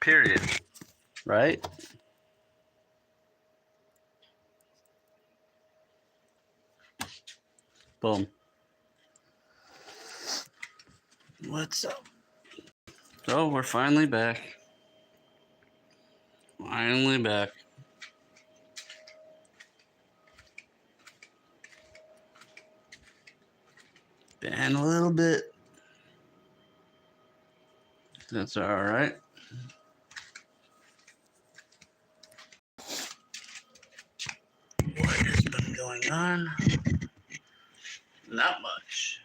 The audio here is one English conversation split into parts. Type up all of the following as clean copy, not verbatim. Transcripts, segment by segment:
Period. Right? Boom. What's up? So we're finally back. Finally back. Been a little bit. That's all right. What has been going on? Not much.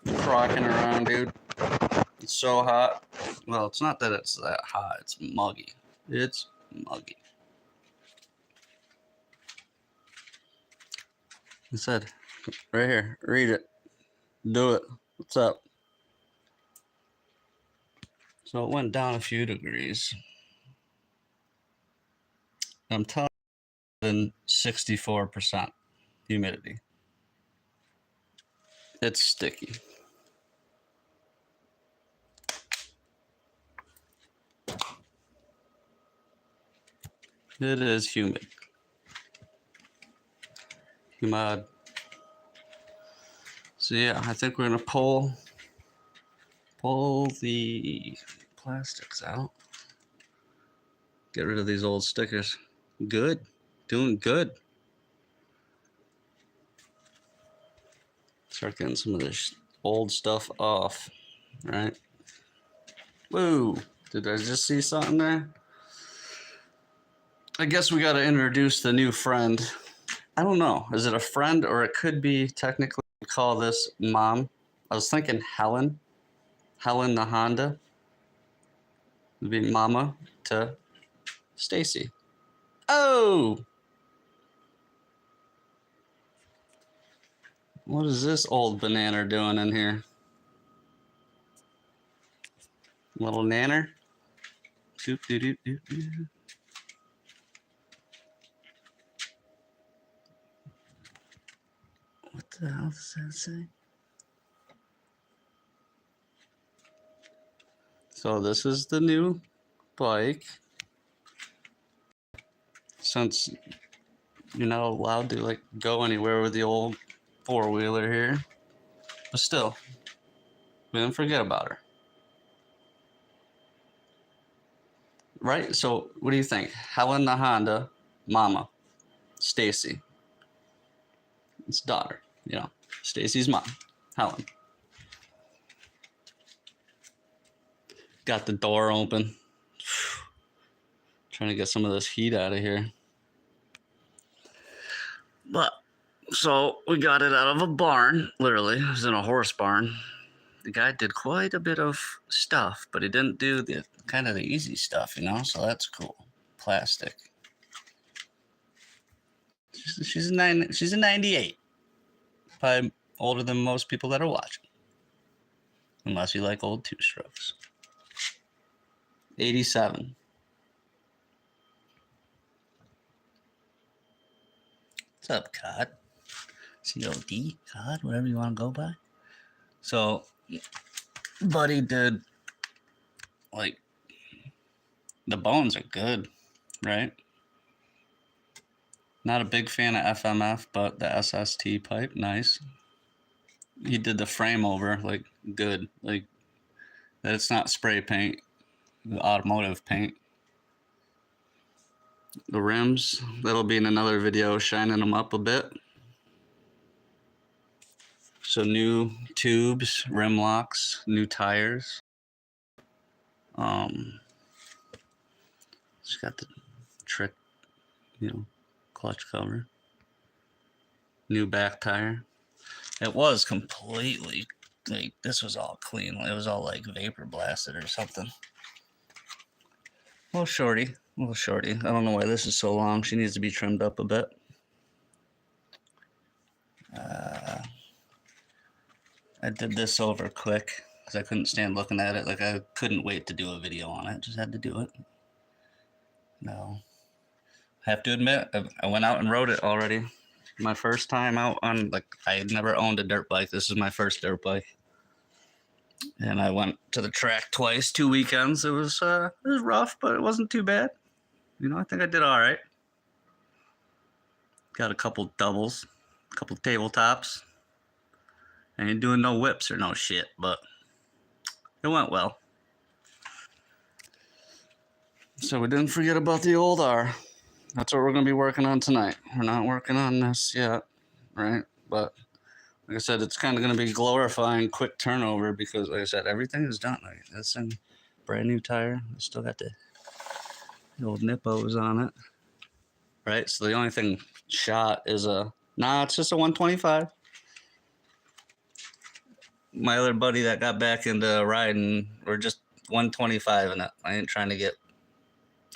Crocking around, dude. It's so hot. Well, it's not that it's that hot. It's muggy. It's muggy. I said, right here, read it. Do it. What's up? So it went down a few degrees. I'm telling you, 64% humidity. It's sticky. It is humid. Humid. So yeah, I think we're gonna pull the plastics out. Get rid of these old stickers. Good. Doing good. Start getting some of this old stuff off. Right? Whoa. Did I just see something there? I guess we gotta introduce the new friend. I don't know. Is it a friend or it could be technically call this mom? I was thinking Helen. Helen the Honda. Would be mama to Stacy. Oh! What is this old banana doing in here? Little nanner? Doop, doop, doop, doop, doop. What the hell does that say? So this is the new bike. Since you're not allowed to like go anywhere with the old four-wheeler here. But still, we didn't forget about her. Right? So what do you think? Helen the Honda, mama. Stacy. It's daughter, you know. Stacy's mom, Helen. Got the door open. Trying to get some of this heat out of here. But, so we got it out of a barn, literally. It was in a horse barn. The guy did quite a bit of stuff, but he didn't do the kind of the easy stuff, you know? So that's cool. Plastic. She's a 98. Probably older than most people that are watching. Unless you like old two-strokes. 87. What's up, Cod? COD, Cod, whatever you want to go by. So, buddy did, like, the bones are good, right? Not a big fan of FMF, but the SST pipe, nice. He did the frame over, like, good. Like, that it's not spray paint, the automotive paint. The rims, that'll be in another video, shining them up a bit. So new tubes, rim locks, new tires. Just got the trick, you know, clutch cover. New back tire. It was completely like this was all clean. It was all like vapor blasted or something. Little shorty. I don't know why this is so long. She needs to be trimmed up a bit. I did this over quick because I couldn't stand looking at it. Like I couldn't wait to do a video on it. Just had to do it. No. Have to admit, I went out and rode it already. My first time out on, like, I had never owned a dirt bike. This is my first dirt bike. And I went to the track twice, 2 weekends. It was rough, but it wasn't too bad. You know, I think I did all right. Got a couple doubles, a couple tabletops. I ain't doing no whips or no shit, but it went well. So we didn't forget about the old R. That's what we're going to be working on tonight. We're not working on this yet, right? But like I said, it's kind of going to be glorifying quick turnover because, like I said, everything is done. Like, that's a brand new tire. I still got the old nippos on it, right? So the only thing shot is it's just a 125. My other buddy that got back into riding, we're just 125 in it. I ain't trying to get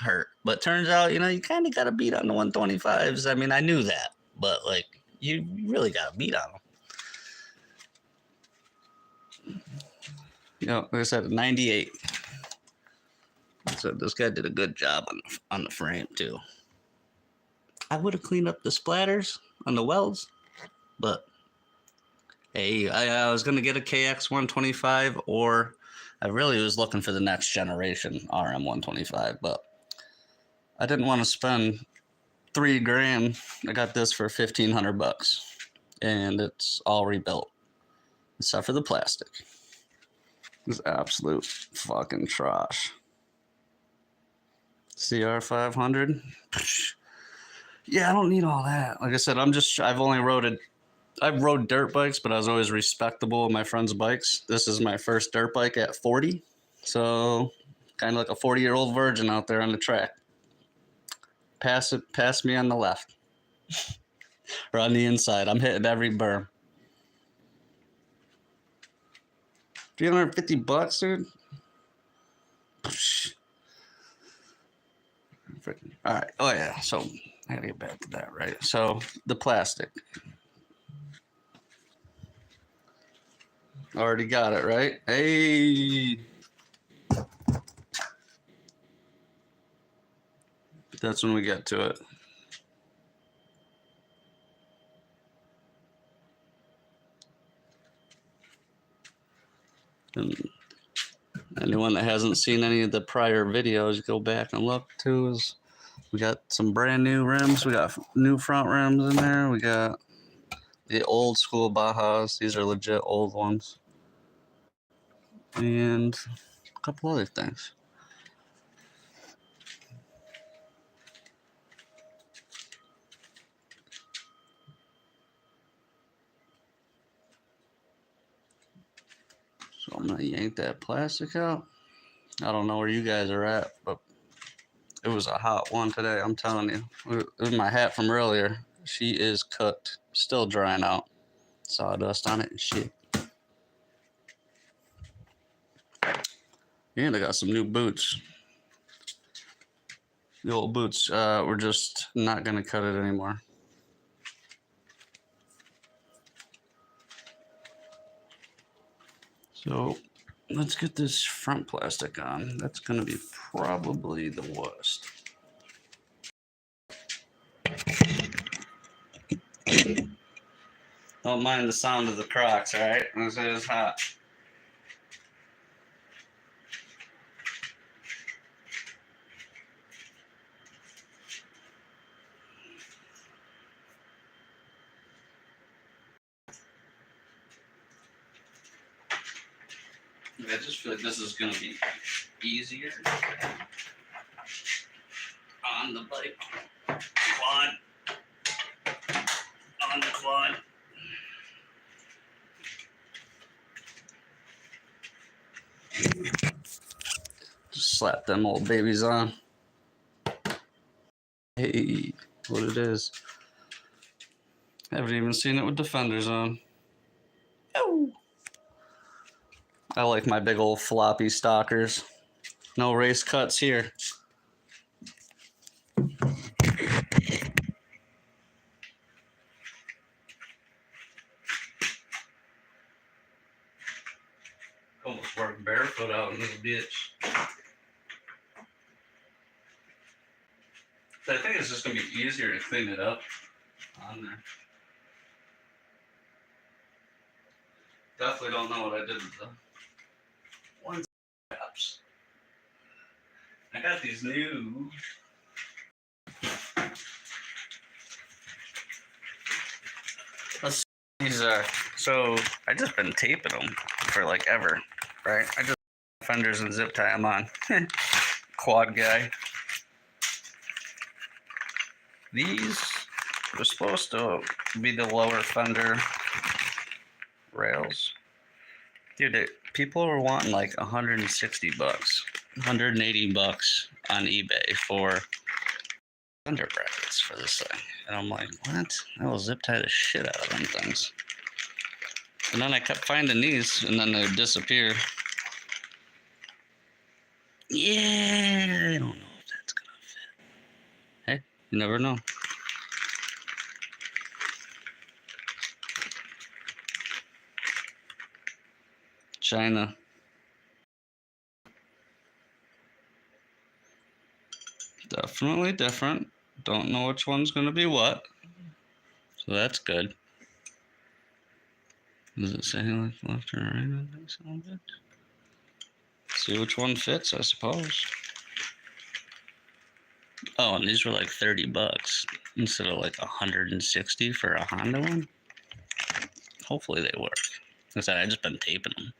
hurt. But turns out, you kind of got to beat on the 125s. I mean, I knew that, but like, you really got to beat on them. Like I said, 98. So this guy did a good job on the frame too. I would have cleaned up the splatters on the welds, but hey, I was gonna get a KX 125, or I really was looking for the next generation RM 125, but I didn't want to spend $3,000. I got this for $1,500, and it's all rebuilt except for the plastic. It's absolute fucking trash. CR500. Yeah, I don't need all that. Like I said, I've rode dirt bikes, but I was always respectable of my friends' bikes. This is my first dirt bike at 40. So kind of like a 40-year-old virgin out there on the track. Pass me on the left. Or on the inside. I'm hitting every berm. $350, dude? All right. Oh, yeah. So I gotta get back to that, right? So the plastic. Already got it, right? Hey. That's when we get to it. And anyone that hasn't seen any of the prior videos, go back and look too. We got some brand new rims. We got new front rims in there. We got the old school Bajas. These are legit old ones. And a couple other things. So I'm gonna yank that plastic out. I don't know where you guys are at, but it was a hot one today, I'm telling you. It was my hat from earlier. She is cooked. Still drying out. Sawdust on it and shit. And I got some new boots. The old boots, we're just not going to cut it anymore. So let's get this front plastic on. That's going to be probably the worst. Don't mind the sound of the Crocs, all right? This is hot. I just feel like this is going to be easier on the bike. Quad. On the quad. Just slap them old babies on. Hey, what it is. Haven't even seen it with the fenders on. Oh. I like my big old floppy stockers. No race cuts here. Almost work barefoot out in this bitch. I think it's just gonna be easier to clean it up on there. Definitely don't know what I did with the one straps. I got these new. These are, so I just been taping them for like ever, right? I just fenders and zip tie them on. Quad guy. These were supposed to be the lower fender rails. Dude, people were wanting like 160 bucks, 180 bucks on eBay for fender brackets for this thing. And I'm like, what? I will zip tie the shit out of them things. And then I kept finding these, and then they would disappear. Yeah, I don't know if that's gonna fit. Hey, you never know. China. Definitely different. Don't know which one's gonna be what. So that's good. Does it say like left or right on this a little bit? See which one fits, I suppose. Oh, and these were like 30 bucks instead of like 160 for a Honda one. Hopefully they work. Like I said, I just been taping them,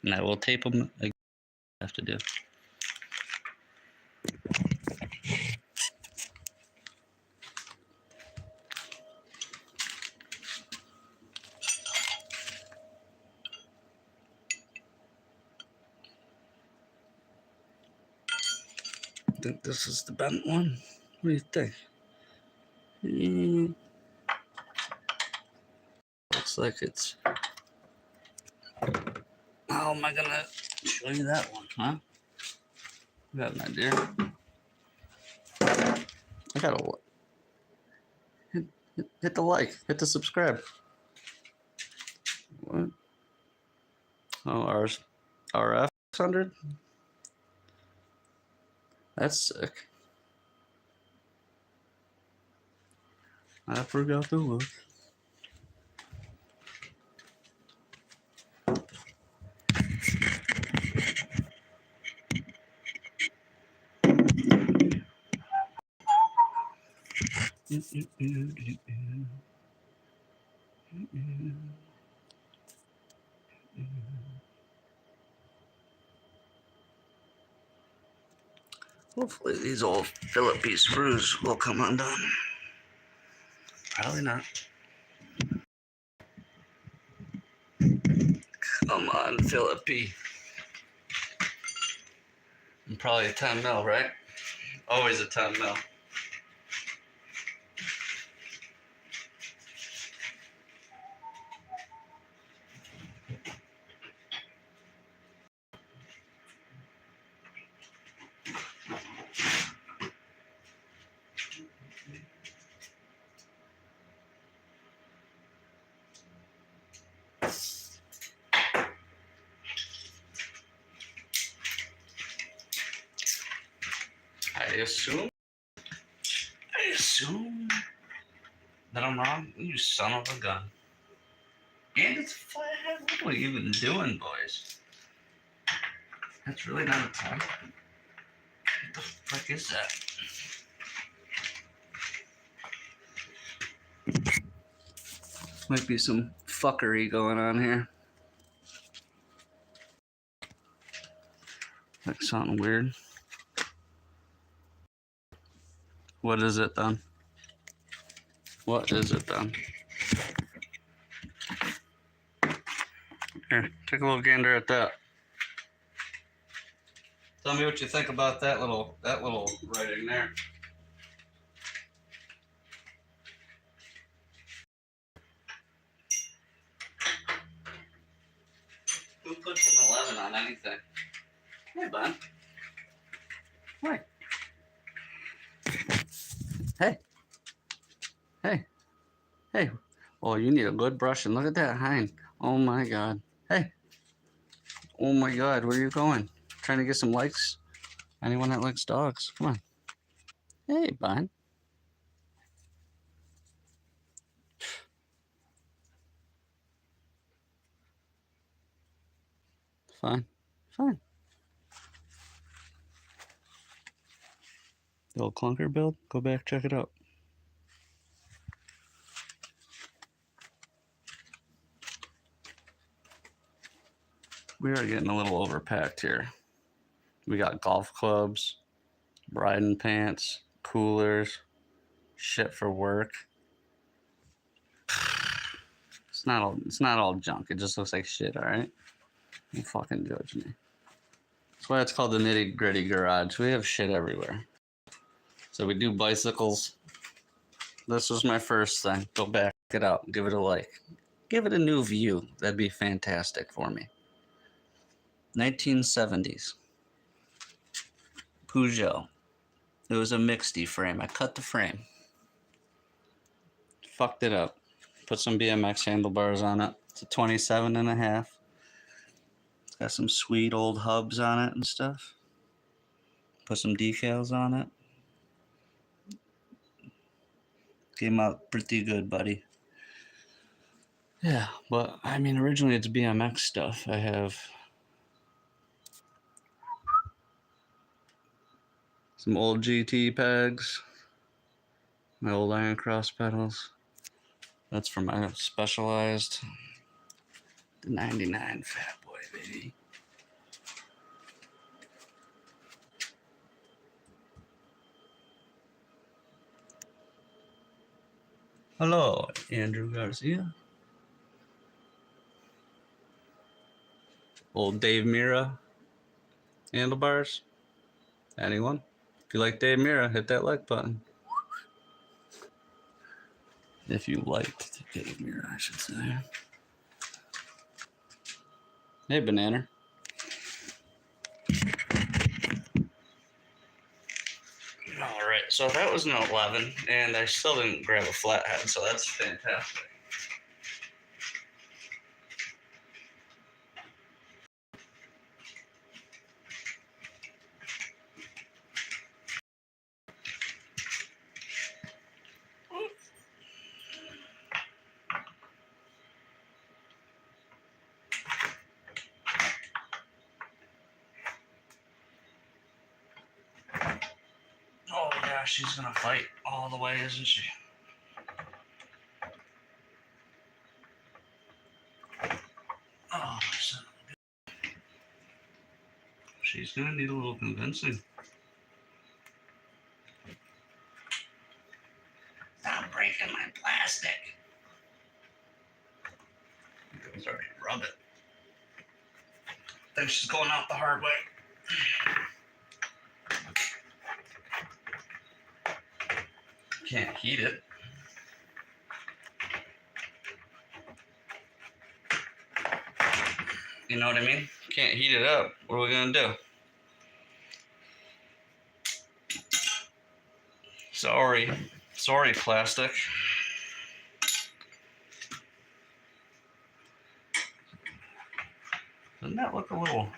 and I will tape them again. I have to do. I think this is the bent one. What do you think? Looks like it's. How am I gonna show you that one, huh? I got an idea. I gotta hit the like, hit the subscribe. What? Oh, RF 600. That's sick. I forgot to look. Hopefully these old Phillippe screws will come undone. Probably not. Come on, Phillippe. And probably a 10 mil, right? Always a 10 mil. I assume that I'm wrong. You son of a gun. And it's flathead. What are we even doing, boys? That's really not a tie. What the fuck is that? Might be some fuckery going on here. Like something weird. What is it then? What is it then? Here, take a little gander at that. Tell me what you think about that little writing there. Who puts an 11 on bud. Hi. Hey. Hey. Hey. Oh, you need a good brushing. Look at that hind. Oh my God. Hey. Oh my God. Where are you going? Trying to get some likes? Anyone that likes dogs? Come on. Hey, bud. Fine. Fine. The old clunker build? Go back, check it out. We are getting a little overpacked here. We got golf clubs, riding pants, coolers, shit for work. It's not all junk. It just looks like shit, alright? Don't fucking judge me. That's why it's called the nitty gritty garage. We have shit everywhere. So we do bicycles. This was my first thing. Go back it out. Give it a like. Give it a new view. That'd be fantastic for me. 1970s. Peugeot. It was a mixedy frame. I cut the frame. Fucked it up. Put some BMX handlebars on it. It's a 27.5. It's got some sweet old hubs on it and stuff. Put some decals on it. Came out pretty good, buddy. Yeah, but I mean, originally it's BMX stuff. I have some old GT pegs, my old Iron Cross pedals. That's for my Specialized. The 99 Fat Boy, baby. Hello, Andrew Garcia. Old Dave Mira handlebars. Anyone? If you like Dave Mira, hit that like button. If you liked Dave Mira, I should say. Hey, Banana. Alright, so that was an 11, and I still didn't grab a flathead, so that's fantastic. Oh yeah, she's gonna fight all the way, isn't she? Oh, son of a bitch. She's gonna need a little convincing. Stop breaking my plastic. It's already rub it. Think she's going out the hard way. Can't heat it. You know what I mean? Can't heat it up. What are we gonna do? Sorry, plastic. Doesn't that look a little...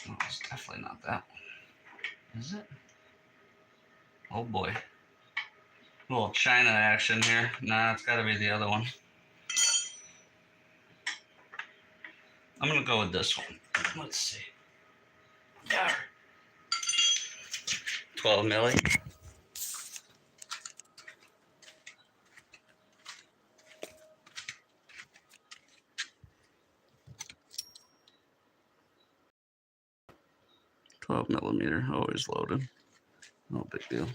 No, it's definitely not that one. Is it? Oh boy. A little China action here. Nah, it's gotta be the other one. I'm gonna go with this one. Let's see. Got her. 12 milli. $12mm, always loaded. No big deal.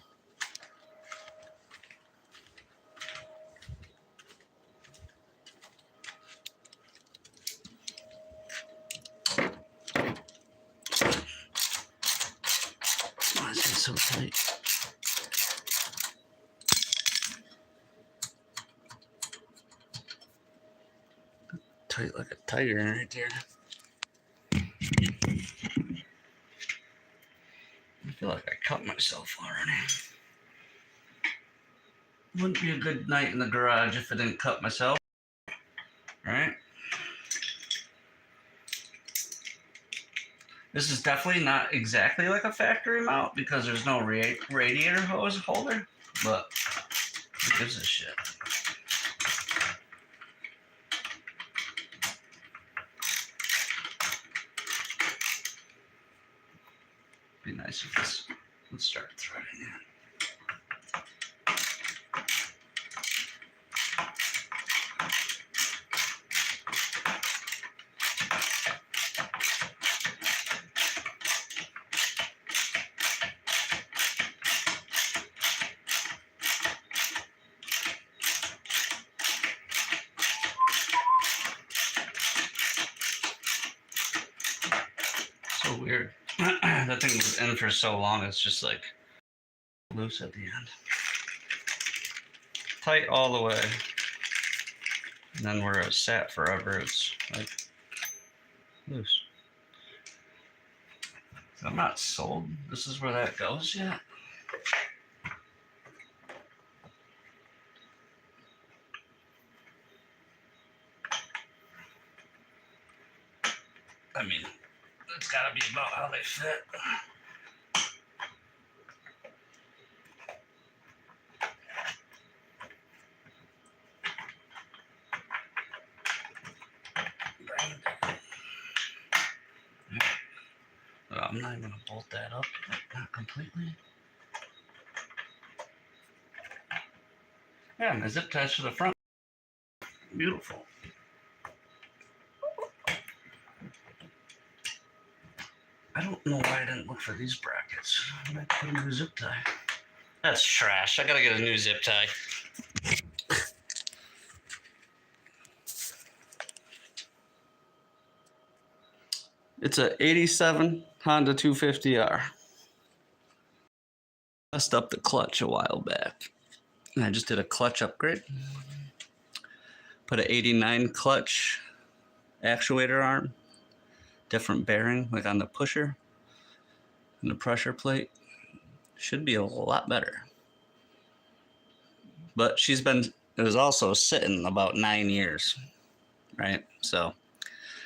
Why is it so tight? tight like a tiger right there. I feel like I cut myself already. Wouldn't be a good night in the garage if I didn't cut myself, right? This is definitely not exactly like a factory mount because there's no radiator hose holder, but who gives a shit? Be nice if this would start threading in. So weird. That thing was in for so long, it's just like loose at the end. Tight all the way. And then where it's sat forever, it's like loose. I'm not sold. This is where that goes yet. I mean, it's gotta be about how they fit. I'm not even gonna bolt that up, not completely. Yeah, and the zip ties to the front. Beautiful. I don't know why I didn't look for these brackets. I might put a new zip tie. That's trash. I gotta get a new zip tie. It's a '87 Honda 250R. Messed up the clutch a while back. And I just did a clutch upgrade. Put an '89 clutch actuator arm. Different bearing, like on the pusher. And the pressure plate. Should be a lot better. But it was also sitting about 9 years. Right? So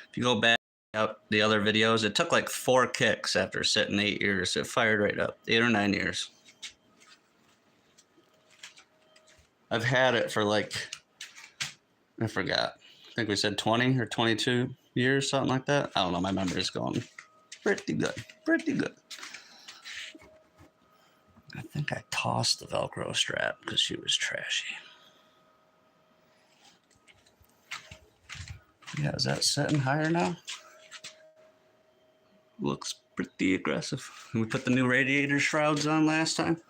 if you go back out the other videos, it took like 4 kicks after sitting 8 years. It fired right up. 8 or 9 years. I've had it for like, I forgot. I think we said 20 or 22 years, something like that. I don't know. My memory's going pretty good. Pretty good. I think I tossed the Velcro strap because she was trashy. Yeah, is that setting higher now? Looks pretty aggressive. We put the new radiator shrouds on last time.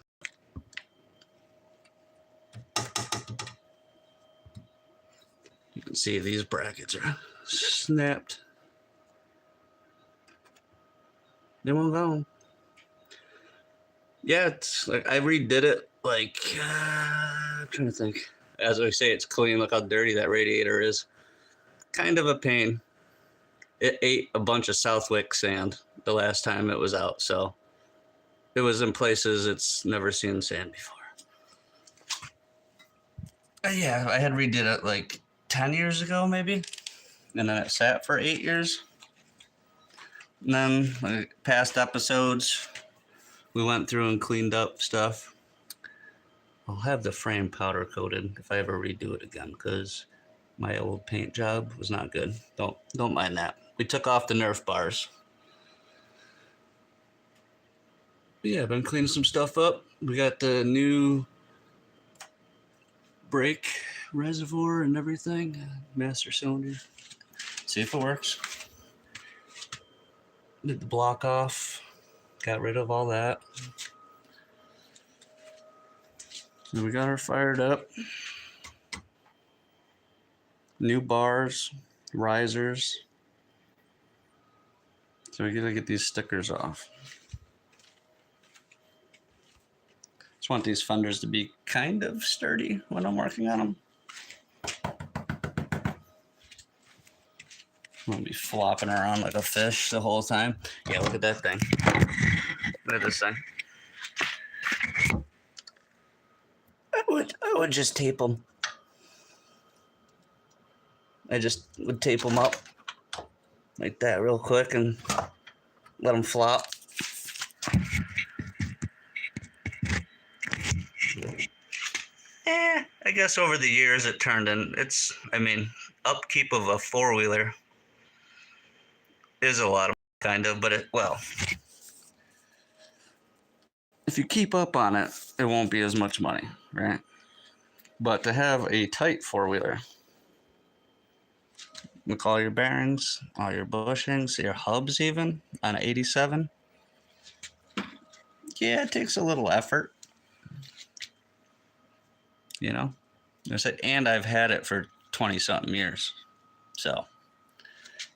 You can see these brackets are snapped. They won't go. Yeah, it's like I redid it. Like I'm trying to think. As I say, it's clean. Look how dirty that radiator is. Kind of a pain. It ate a bunch of Southwick sand the last time it was out, so it was in places it's never seen sand before. Yeah, I had redid it like 10 years ago, maybe, and then it sat for 8 years. And then like, past episodes, we went through and cleaned up stuff. I'll have the frame powder coated if I ever redo it again, because my old paint job was not good. Don't mind that. We took off the Nerf bars. But yeah, I've been cleaning some stuff up. We got the new brake reservoir and everything. Master cylinder. See if it works. Did the block off. Got rid of all that. So we got her fired up. New bars, risers. So we gotta get these stickers off. Just want these fenders to be kind of sturdy when I'm working on them. I'm gonna be flopping around like a fish the whole time. Yeah, look at that thing. Look at this thing. I would just tape them. I just would tape them up like that real quick and let them flop. I guess over the years it turned in. Upkeep of a four-wheeler is a lot of kind of, but if you keep up on it, it won't be as much money, right? But to have a tight four-wheeler, with all your bearings, all your bushings, your hubs even, on an 87, yeah, it takes a little effort, you know? And I've had it for 20-something years, so.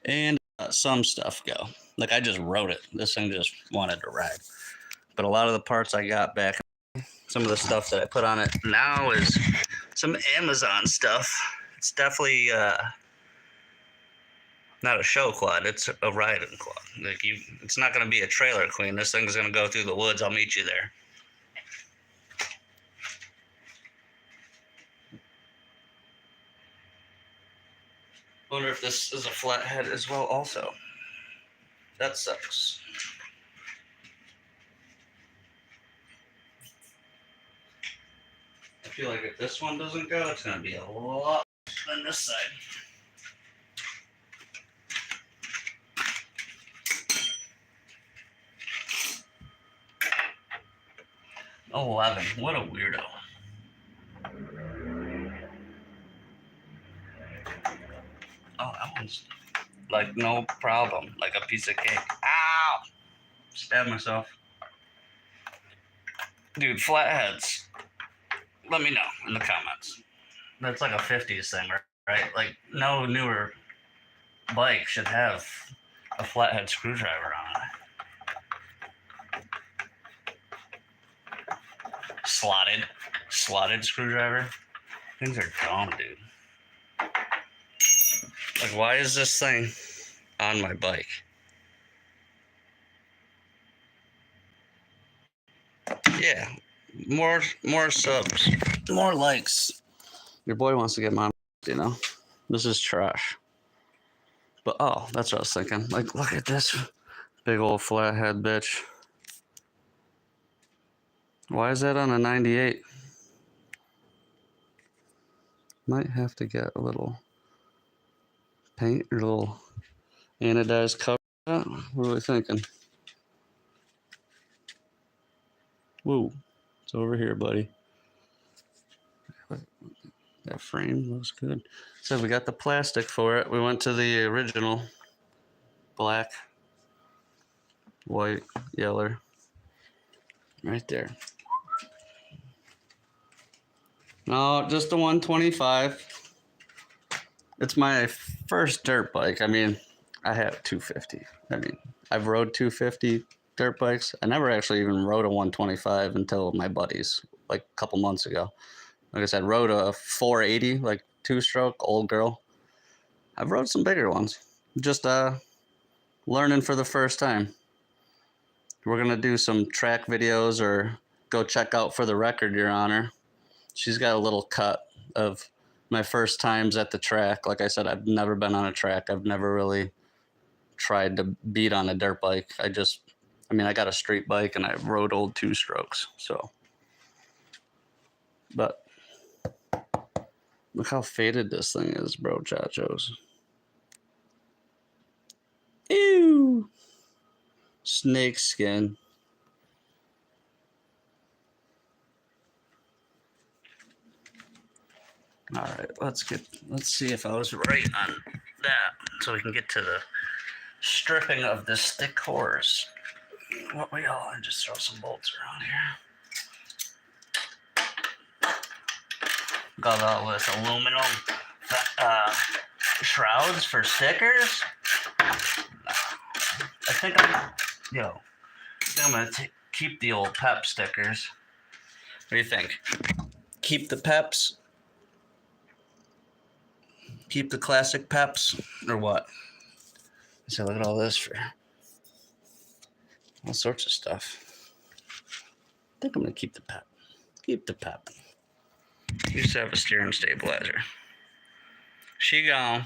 And some stuff go. Like, I just wrote it. This thing just wanted to ride. But a lot of the parts I got back, some of the stuff that I put on it now is some Amazon stuff. It's definitely not a show quad. It's a riding quad. It's not going to be a trailer queen. This thing's going to go through the woods. I'll meet you there. Wonder if this is a flathead as well also. That sucks. I feel like if this one doesn't go, it's going to be a lot than this side. Oh, 11. What a weirdo. Oh, that one's like no problem. Like a piece of cake. Ow! Stabbed myself. Dude, flatheads. Let me know in the comments. That's like a 50s thing, right? Like, no newer bike should have a flathead screwdriver on it. Slotted screwdriver. Things are dumb, dude. Like, why is this thing on my bike? Yeah, more subs, more likes. Your boy wants to get my, this is trash. But oh, that's what I was thinking. Like, look at this big old flathead bitch. Why is that on a 98? Might have to get a little paint or a little anodized cover. What are we thinking? Whoa, it's over here, buddy. That frame looks good. So we got the plastic for it. We went to the original black, white, yellow. Right there. No, just the 125. It's my first dirt bike. I have 250. I've rode 250 dirt bikes. I never actually even rode a 125 until my buddies, like a couple months ago. Like I said, rode a 480, like two-stroke, old girl. I've rode some bigger ones. Just learning for the first time. We're going to do some track videos or go check out For the Record, Your Honor. She's got a little cut of my first times at the track. Like I said, I've never been on a track. I've never really tried to beat on a dirt bike. I got a street bike and I rode old two-strokes. So, but look how faded this thing is, bro, chachos. Ew. Snake skin. All right, let's see if I was right on that, so we can get to the stripping of the stick horse. What we all and just throw some bolts around here. Got all this aluminum shrouds for stickers. I think I'm gonna keep the old Pep stickers. What do you think? Keep the Peps? Keep the classic Peps, or what? So look at all this for all sorts of stuff. I think I'm gonna keep the pep. Keep the pep. Used to have a steering stabilizer. She gone.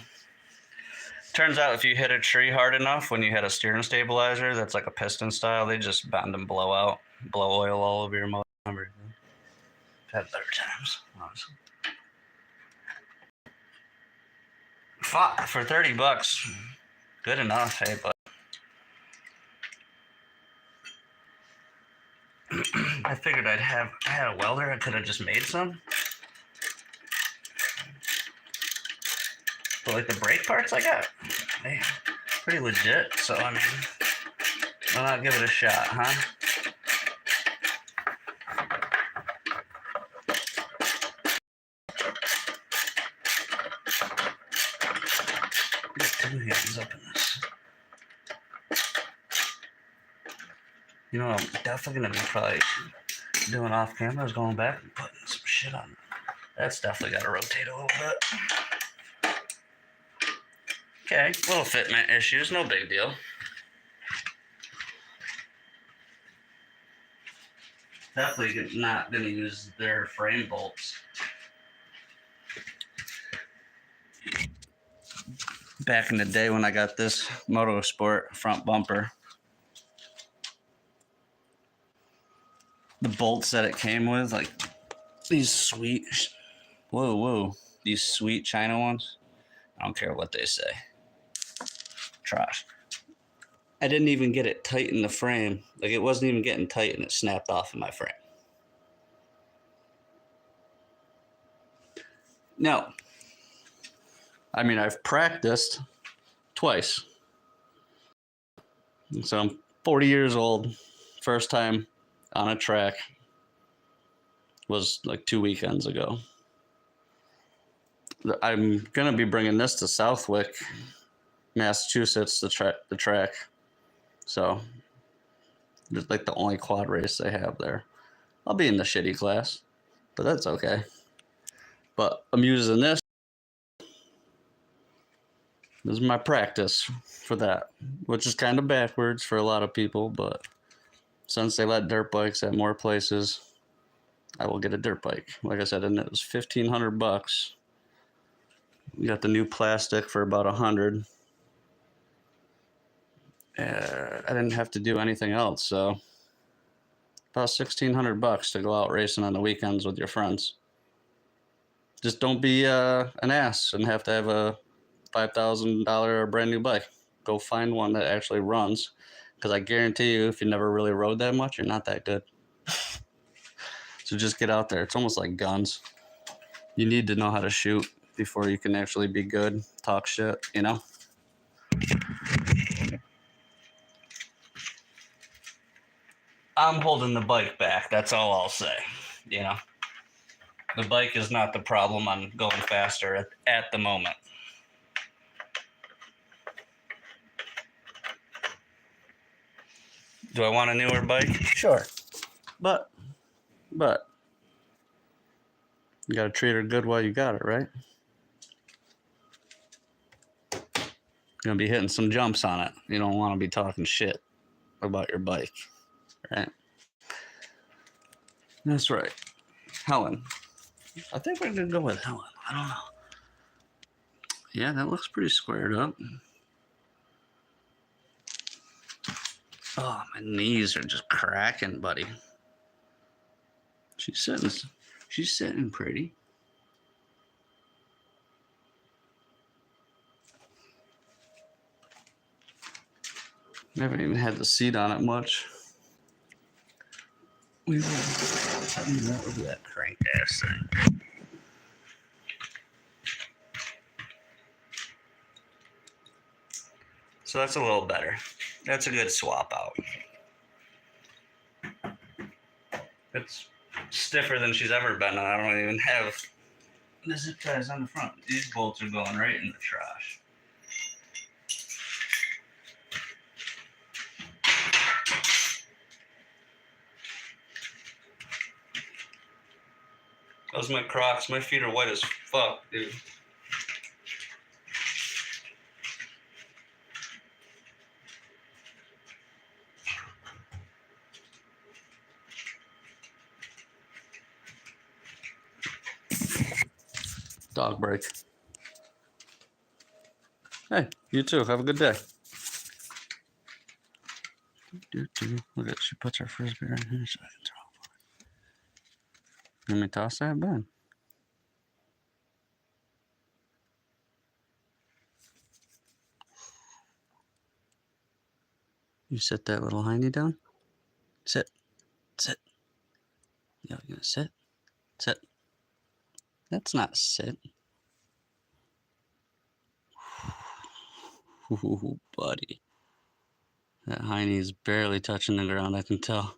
Turns out if you hit a tree hard enough when you hit a steering stabilizer that's like a piston style, they just bend and blow out, blow oil all over your motor. I've had better times, honestly. Fuck, for $30, good enough, hey, but I figured I had a welder, I could have just made some. But like the brake parts I got, they pretty legit, so I mean, why not give it a shot, huh? Get 2 hands up in this. You know, I'm definitely gonna be probably doing off camera is going back and putting some shit on. That's definitely got to rotate a little bit. Okay, little fitment issues, no big deal. Definitely not going to use their frame bolts. Back in the day when I got this Motorsport front bumper, the bolts that it came with, like these sweet, these sweet China ones, I don't care what they say. Trash. I didn't even get it tight in the frame. Like it wasn't even getting tight and it snapped off in my frame. No. I mean, I've practiced twice. So I'm 40 years old. First time on a track was like 2 weekends ago. I'm going to be bringing this to Southwick, Massachusetts, the track. So it's like the only quad race they have there. I'll be in the shitty class, but that's okay. But I'm using this. This is my practice for that, which is kind of backwards for a lot of people, but since they let dirt bikes at more places, I will get a dirt bike. Like I said, and it was $1,500. You got the new plastic for about $100. I didn't have to do anything else, so about $1,600 to go out racing on the weekends with your friends. Just don't be an ass and have to have a $5,000 brand new bike. Go find one that actually runs, because I guarantee you, if you never really rode that much, you're not that good. So just get out there. It's almost like guns. You need to know how to shoot before you can actually be good, talk shit, you know? I'm holding the bike back. That's all I'll say, you know? The bike is not the problem. I'm going faster at the moment. Do I want a newer bike? Sure. But you gotta treat her good while you got it, right? You're gonna be hitting some jumps on it. You don't want to be talking shit about your bike, right? That's right. Helen. I think we're gonna go with Helen. I don't know. Yeah, that looks pretty squared up. Oh, my knees are just cracking, buddy. She's sitting pretty. Never even had the seat on it much. We will tighten that with that crank ass thing. So that's a little better. That's a good swap out. It's stiffer than she's ever been, and I don't even have the zip ties on the front. These bolts are going right in the trash. Those are my Crocs. My feet are white as fuck, dude. dog break. Hey, you too. Have a good day. Look at, she puts her frisbee right here so I can throw it. Let me toss that, Ben. You sit that little hiney down. Sit. Sit. Yeah, you gonna sit? Sit. That's not sit. Ooh, buddy. That hiney is barely touching the ground, I can tell.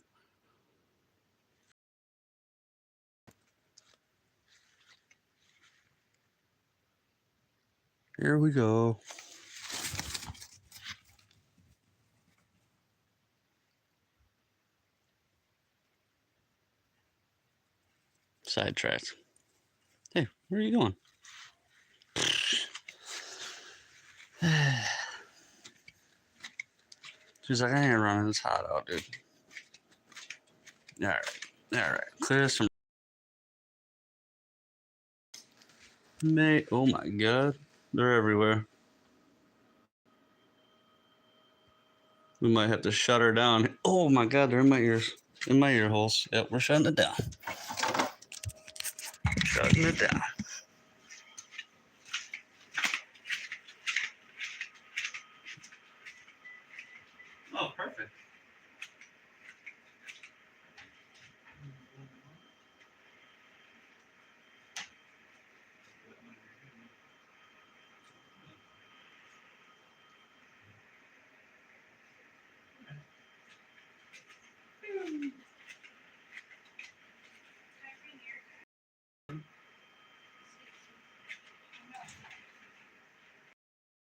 Here we go. Sidetracked. Hey, where are you going? She's like, I ain't running. It's hot out, dude. All right. Clear this from. Mate, oh my God, they're everywhere. We might have to shut her down. Oh my God, they're in my ears, in my ear holes. Yep, we're shutting it down. Shutting it down. Oh, perfect.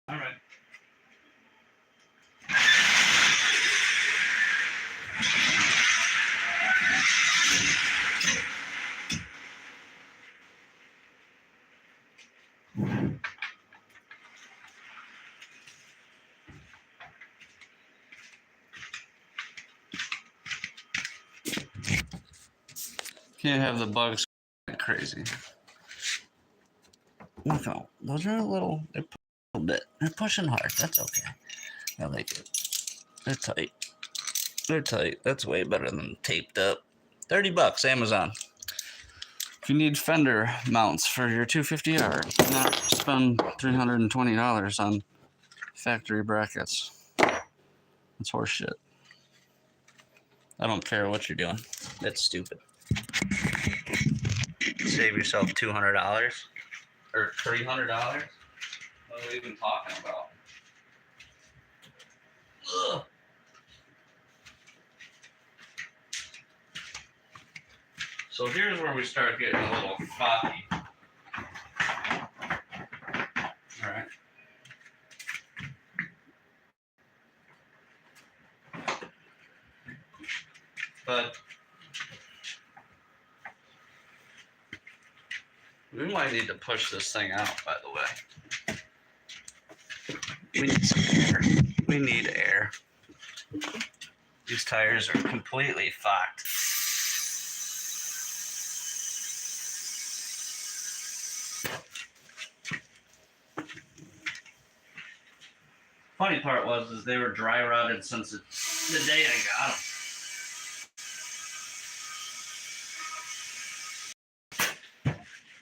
All right. Can't have the bugs crazy. No, those are a little. They're a little bit. They're pushing hard. That's okay. I like it. They're tight. They're tight. That's way better than taped up. $30, Amazon. If you need Fender mounts for your 250R, not spend $320 on factory brackets. That's horseshit. I don't care what you're doing. That's stupid. Save yourself $200 or $300. What are we even talking about? Ugh. So here's where we start getting a little cocky. All right. But we might need to push this thing out, by the way. We need some air. We need air. These tires are completely fucked. Funny part was they were dry rotted since the day I got them.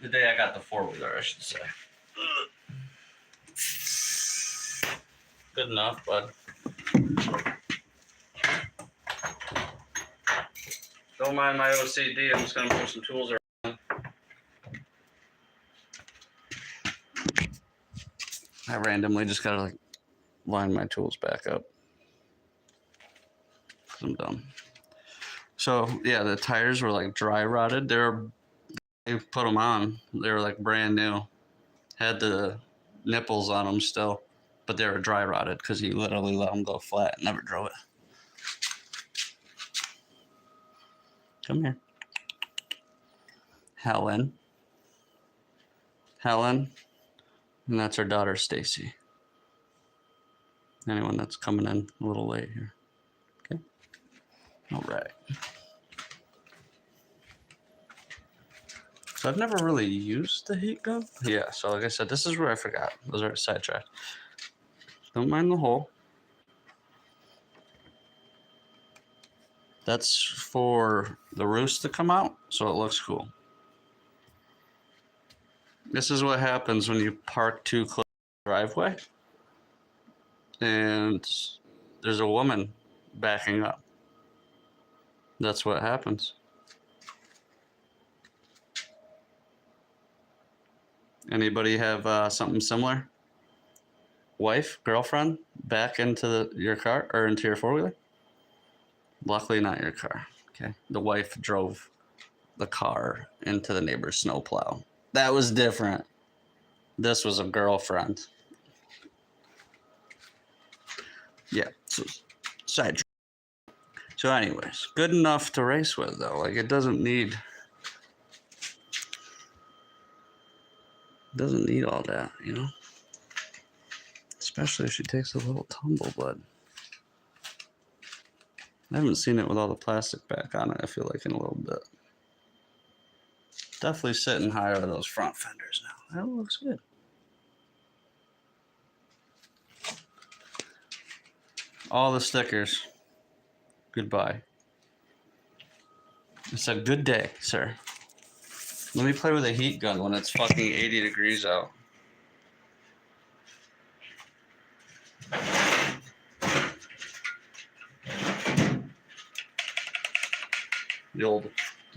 The day I got the four-wheeler, I should say. Good enough, bud. Don't mind my OCD. I'm just gonna move some tools around. I randomly just gotta like line my tools back up. I'm dumb. So yeah, the tires were like dry rotted. They put them on. They were like brand new. Had the nipples on them still, but they were dry rotted because he literally let them go flat and never drove it. Come here. Helen, and that's her daughter, Stacy. Anyone that's coming in a little late here. Okay. All right. So I've never really used the heat gun. Yeah, so like I said, this is where I forgot. Those are sidetracked. Don't mind the hole. That's for the roost to come out, so it looks cool. This is what happens when you park too close to the driveway and there's a woman backing up. That's what happens. Anybody have something similar? Wife, girlfriend, back into your car or into your four-wheeler? Luckily not your car. Okay. The wife drove the car into the neighbor's snowplow. That was different. This was a girlfriend. Yeah. So side. So anyways, good enough to race with though. Like it doesn't need all that, you know? Especially if she takes a little tumble, but I haven't seen it with all the plastic back on it, I feel like, in a little bit. Definitely sitting higher than those front fenders now. That looks good. All the stickers. Goodbye. It's a good day, sir. Let me play with a heat gun when it's fucking 80 degrees out. The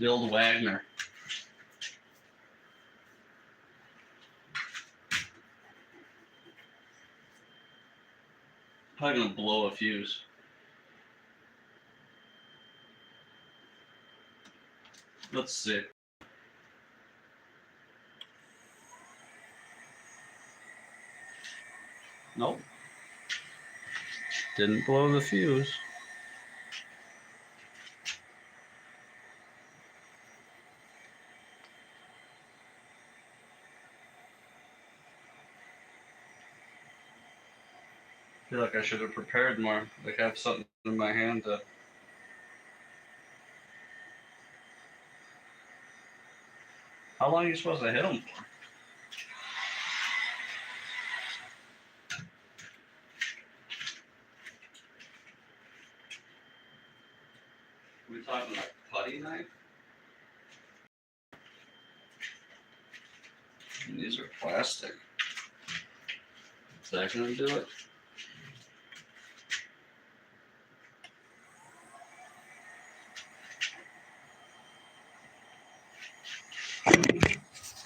old Wagner. Probably gonna blow a fuse. Let's see. Nope. Didn't blow the fuse. I feel like I should have prepared more. Like I have something in my hand to. How long are you supposed to hit them for? Are we talking like putty knife? And these are plastic. Is that gonna do it?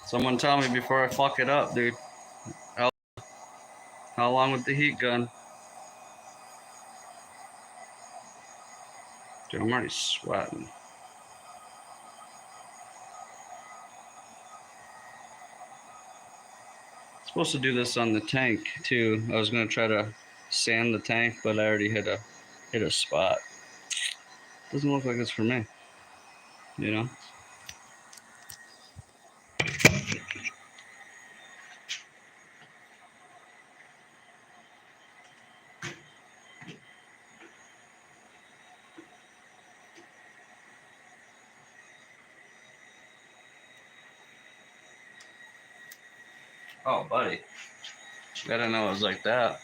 Someone tell me before I fuck it up, dude. How long with the heat gun? Dude, I'm already sweating. Supposed to do this on the tank too. I was gonna try to sand the tank, but I already hit a spot. Doesn't look like it's for me. You know? Oh, buddy. I didn't know it was like that.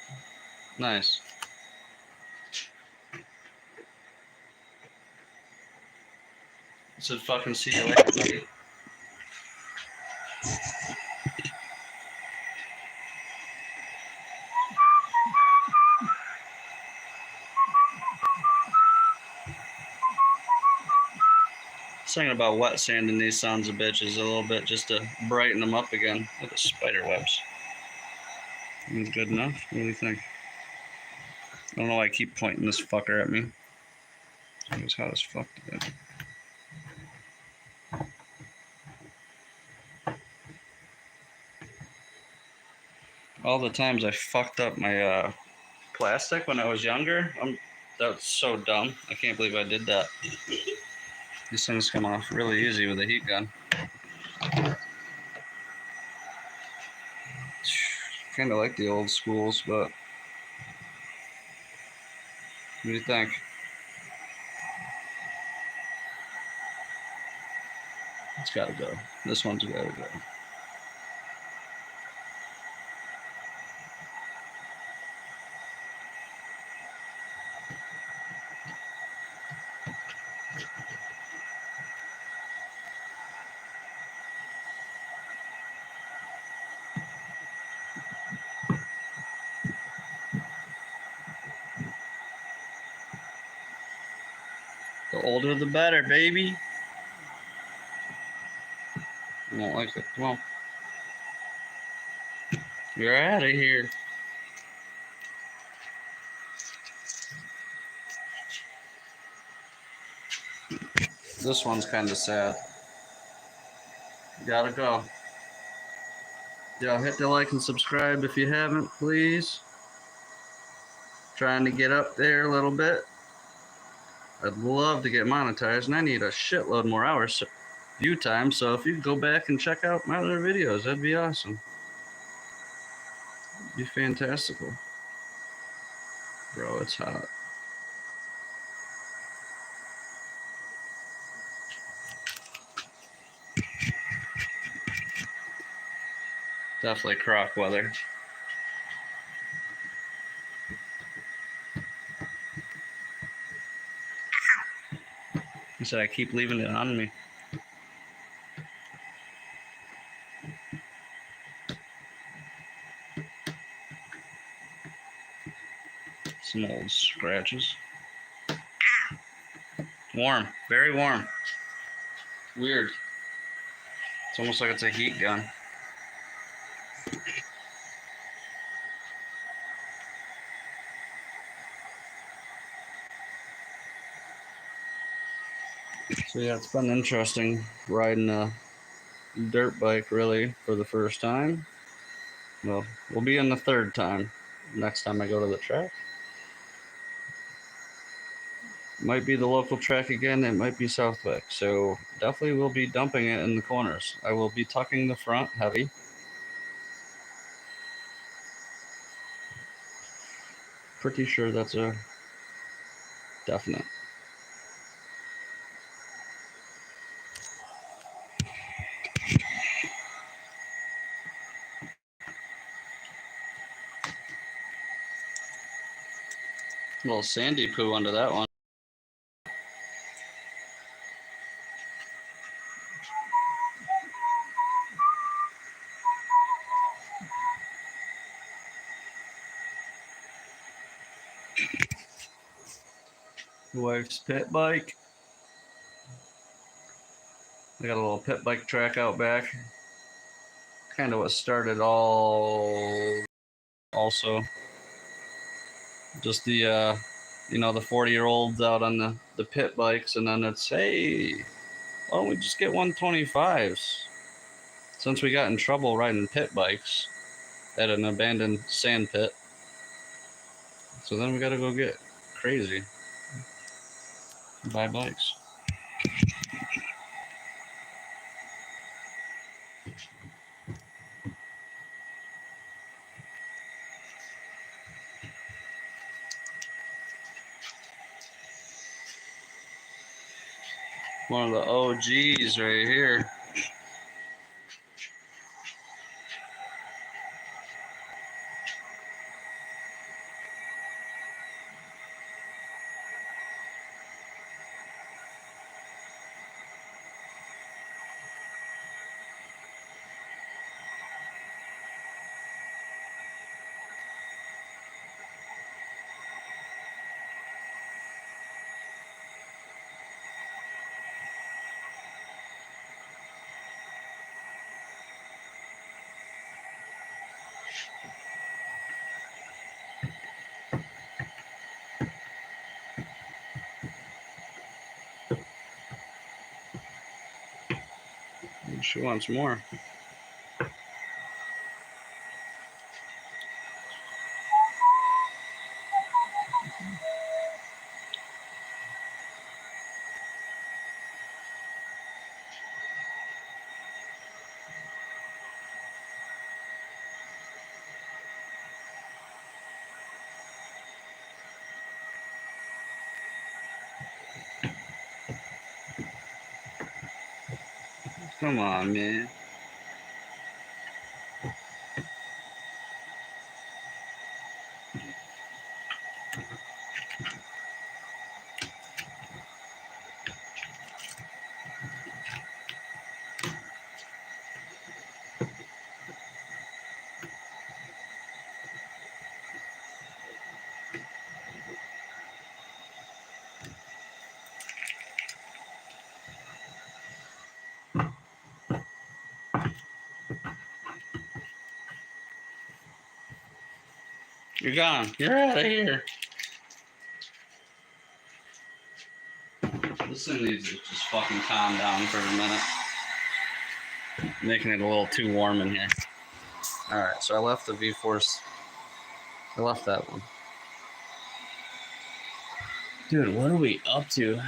Nice. I said fucking see you later, buddy. Thinking about wet sanding these sons of bitches a little bit just to brighten them up again. Look at the spider webs. Is good enough? What do you think? I don't know why I keep pointing this fucker at me. It's hot as fuck today. All the times I fucked up my plastic when I was younger, that's so dumb. I can't believe I did that. These things come off really easy with a heat gun. Kind of like the old schools, but what do you think? It's gotta go. This one's gotta go. The older the better, baby. I don't like it. Come on. You're out of here. This one's kind of sad. Gotta go. Y'all hit the like and subscribe if you haven't, please. Trying to get up there a little bit. I'd love to get monetized, and I need a shitload more hours view time. So if you go back and check out my other videos, that'd be awesome. It'd be fantastical. Bro, it's hot. Definitely croc weather. He said I keep leaving it on me. Some old scratches. Warm, very warm. Weird. It's almost like it's a heat gun. So yeah, it's been interesting riding a dirt bike really for the first time. Well, we'll be in the third time next time I go to the track. Might be the local track again, it might be Southwick. So definitely will be dumping it in the corners. I will be tucking the front heavy. Pretty sure that's a definite. A little sandy poo under that one. Wife's pit bike. I got a little pit bike track out back. Kind of what started all also. Just the the 40-year-olds out on the pit bikes, and then it's, hey, why don't we just get 125s? Since we got in trouble riding pit bikes at an abandoned sand pit. So then we gotta go get crazy. Buy bikes. One of the OGs right here. She wants more. Come on, man. You're gone. You're out of here. This thing needs to just fucking calm down for a minute. Making it a little too warm in here. Alright, so I left the V-Force. I left that one. Dude, what are we up to?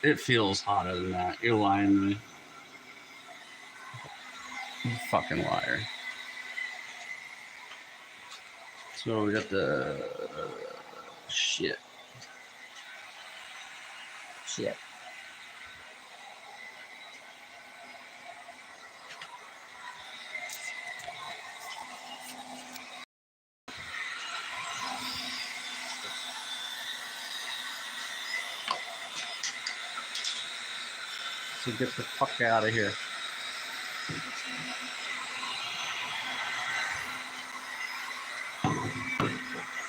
It feels hotter than that. You're lying to me. You fucking liar. So we got the... shit. Shit. So get the fuck out of here.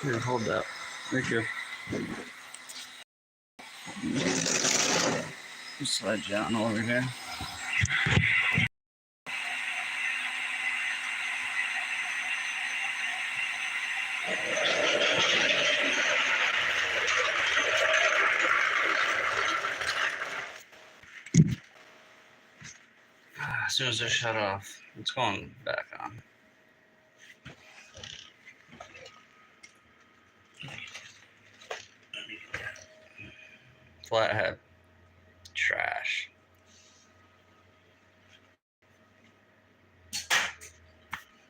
Here, hold that. Thank you. Slide you on over here. As soon as I shut off, it's going back on. Flathead. Trash.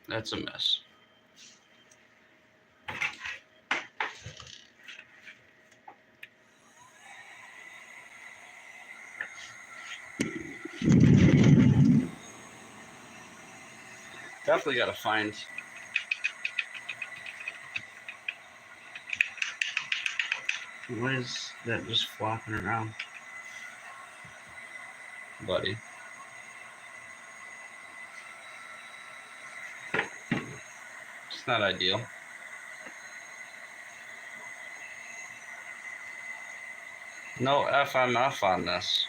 That's a mess. Definitely gotta find... What is that just flopping around? Buddy. It's not ideal. No FMF on this.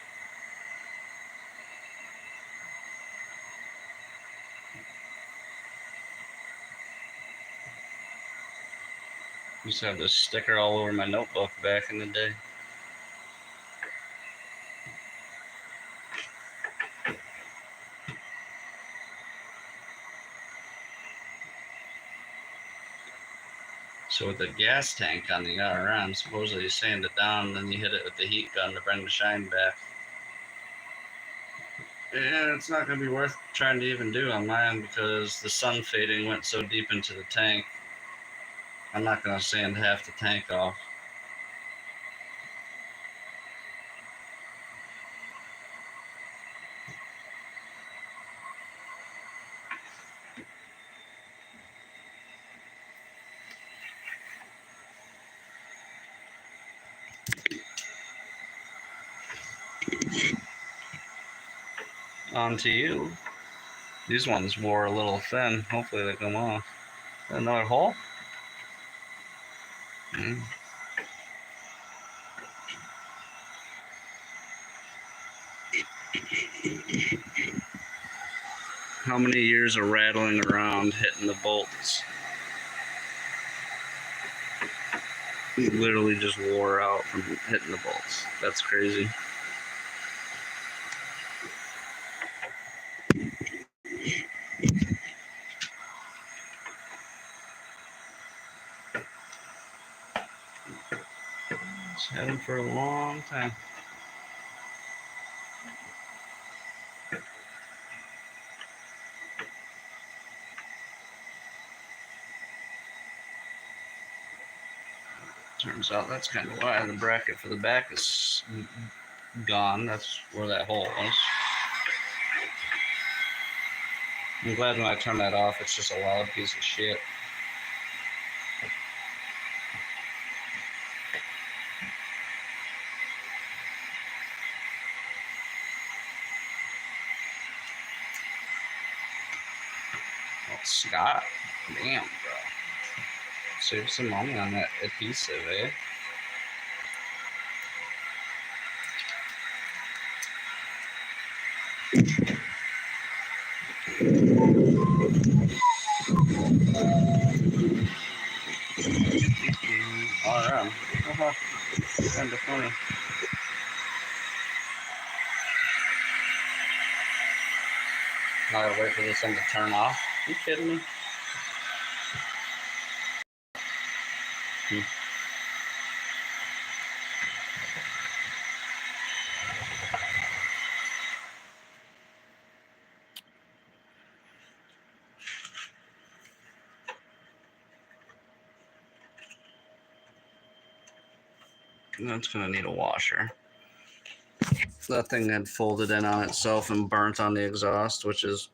Used to have this sticker all over my notebook back in the day. So with the gas tank on the RM, supposedly you sand it down, and then you hit it with the heat gun to bring the shine back. And it's not going to be worth trying to even do on mine because the sun fading went so deep into the tank. I'm not going to sand half the tank off. On to you. These ones wore a little thin. Hopefully they come off. Another hole? How many years of rattling around hitting the bolts? It literally just wore out from hitting the bolts. That's crazy. It's had them for a long time. Turns out that's kind of why the bracket for the back is gone. That's where that hole was. I'm glad when I turn that off, it's just a loud piece of shit. Oh, Scott. Damn, bro. Save some money on that adhesive, eh? RM. Kind of funny. Now I gotta wait for this thing to turn off. Are you kidding me? That's gonna need a washer. That thing had folded in on itself and burnt on the exhaust, which is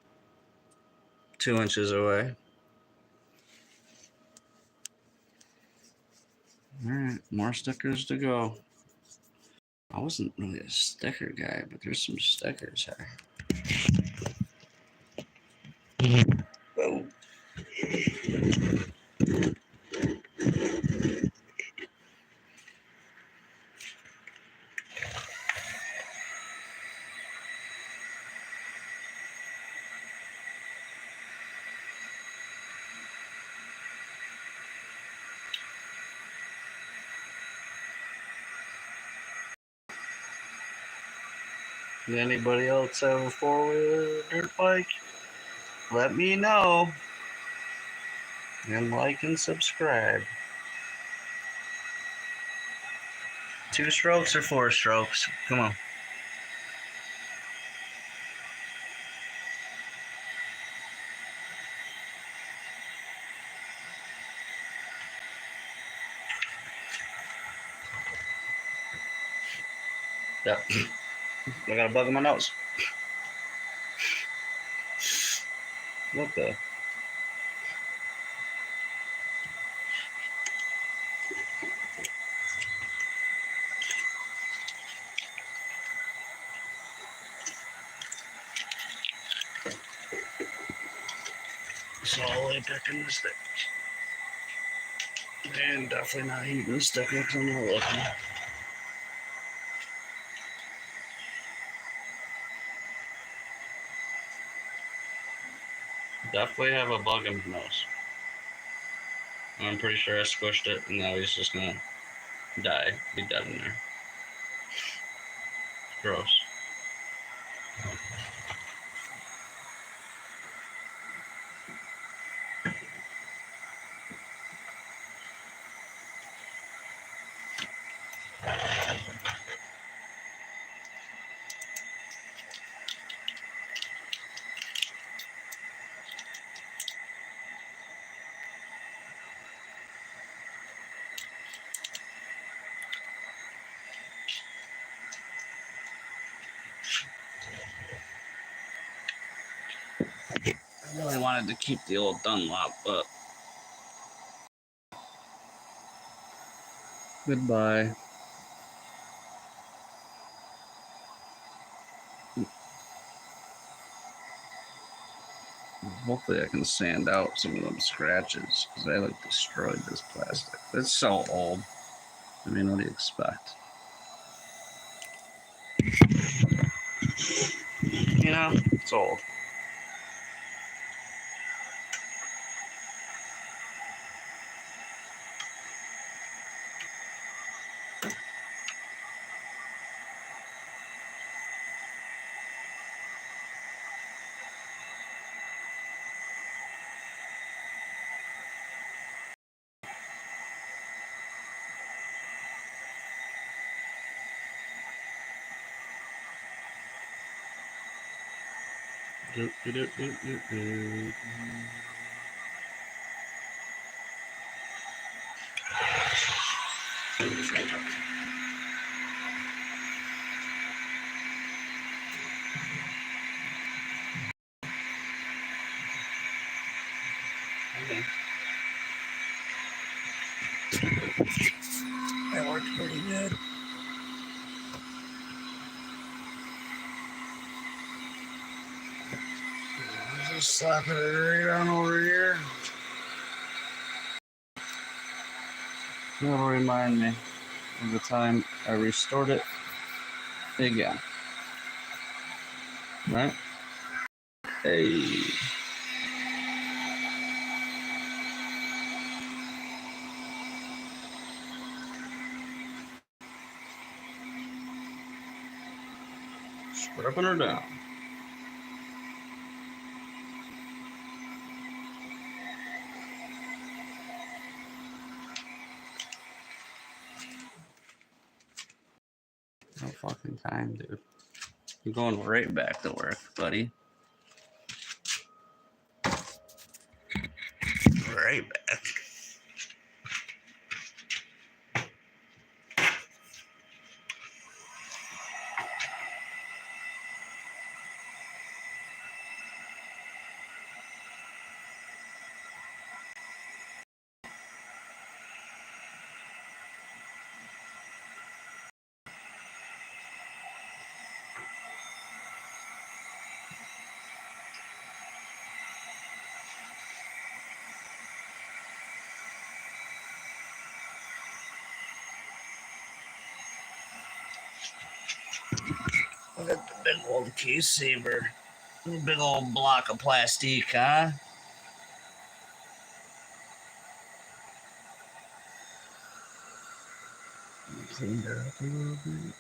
2 inches away. Alright, more stickers to go. I wasn't really a sticker guy, but there's some stickers here. Oh. Anybody else have a four-wheeler dirt bike? Let me know. And like and subscribe. 2 strokes or 4 strokes? Come on. Yep. I got a bug in my nose. What the? Slowly picking the sticks. And definitely not heating the sticker because I'm not looking. Definitely have a bug in my nose. I'm pretty sure I squished it and now he's just gonna die. Be dead in there. Gross. I really wanted to keep the old Dunlop, but goodbye. Hopefully I can sand out some of them scratches because I like destroyed this plastic. It's so old. I mean, what do you expect? You know, it's old. Do, do, do, do, do, do. good. Just slapping it right on over here. That'll remind me of the time I restored it again. Right? Hey. Scrubbing her down. No fucking time, dude. You're going right back to work, buddy. Right back. Look at the big old case saver. Big old block of plastic, huh? Clean her up a little bit.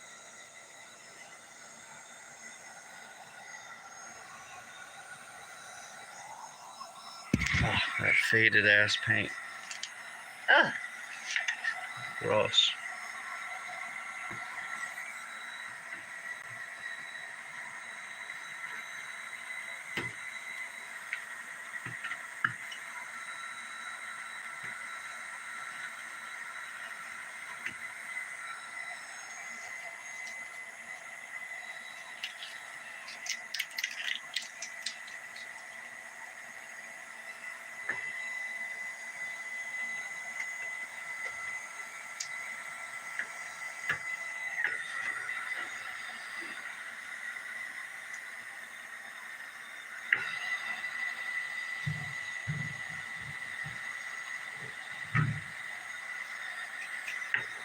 Oh, that faded ass paint. Ah, gross.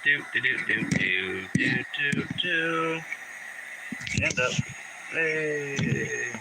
Do do do do do do do do. Stand up. Hey.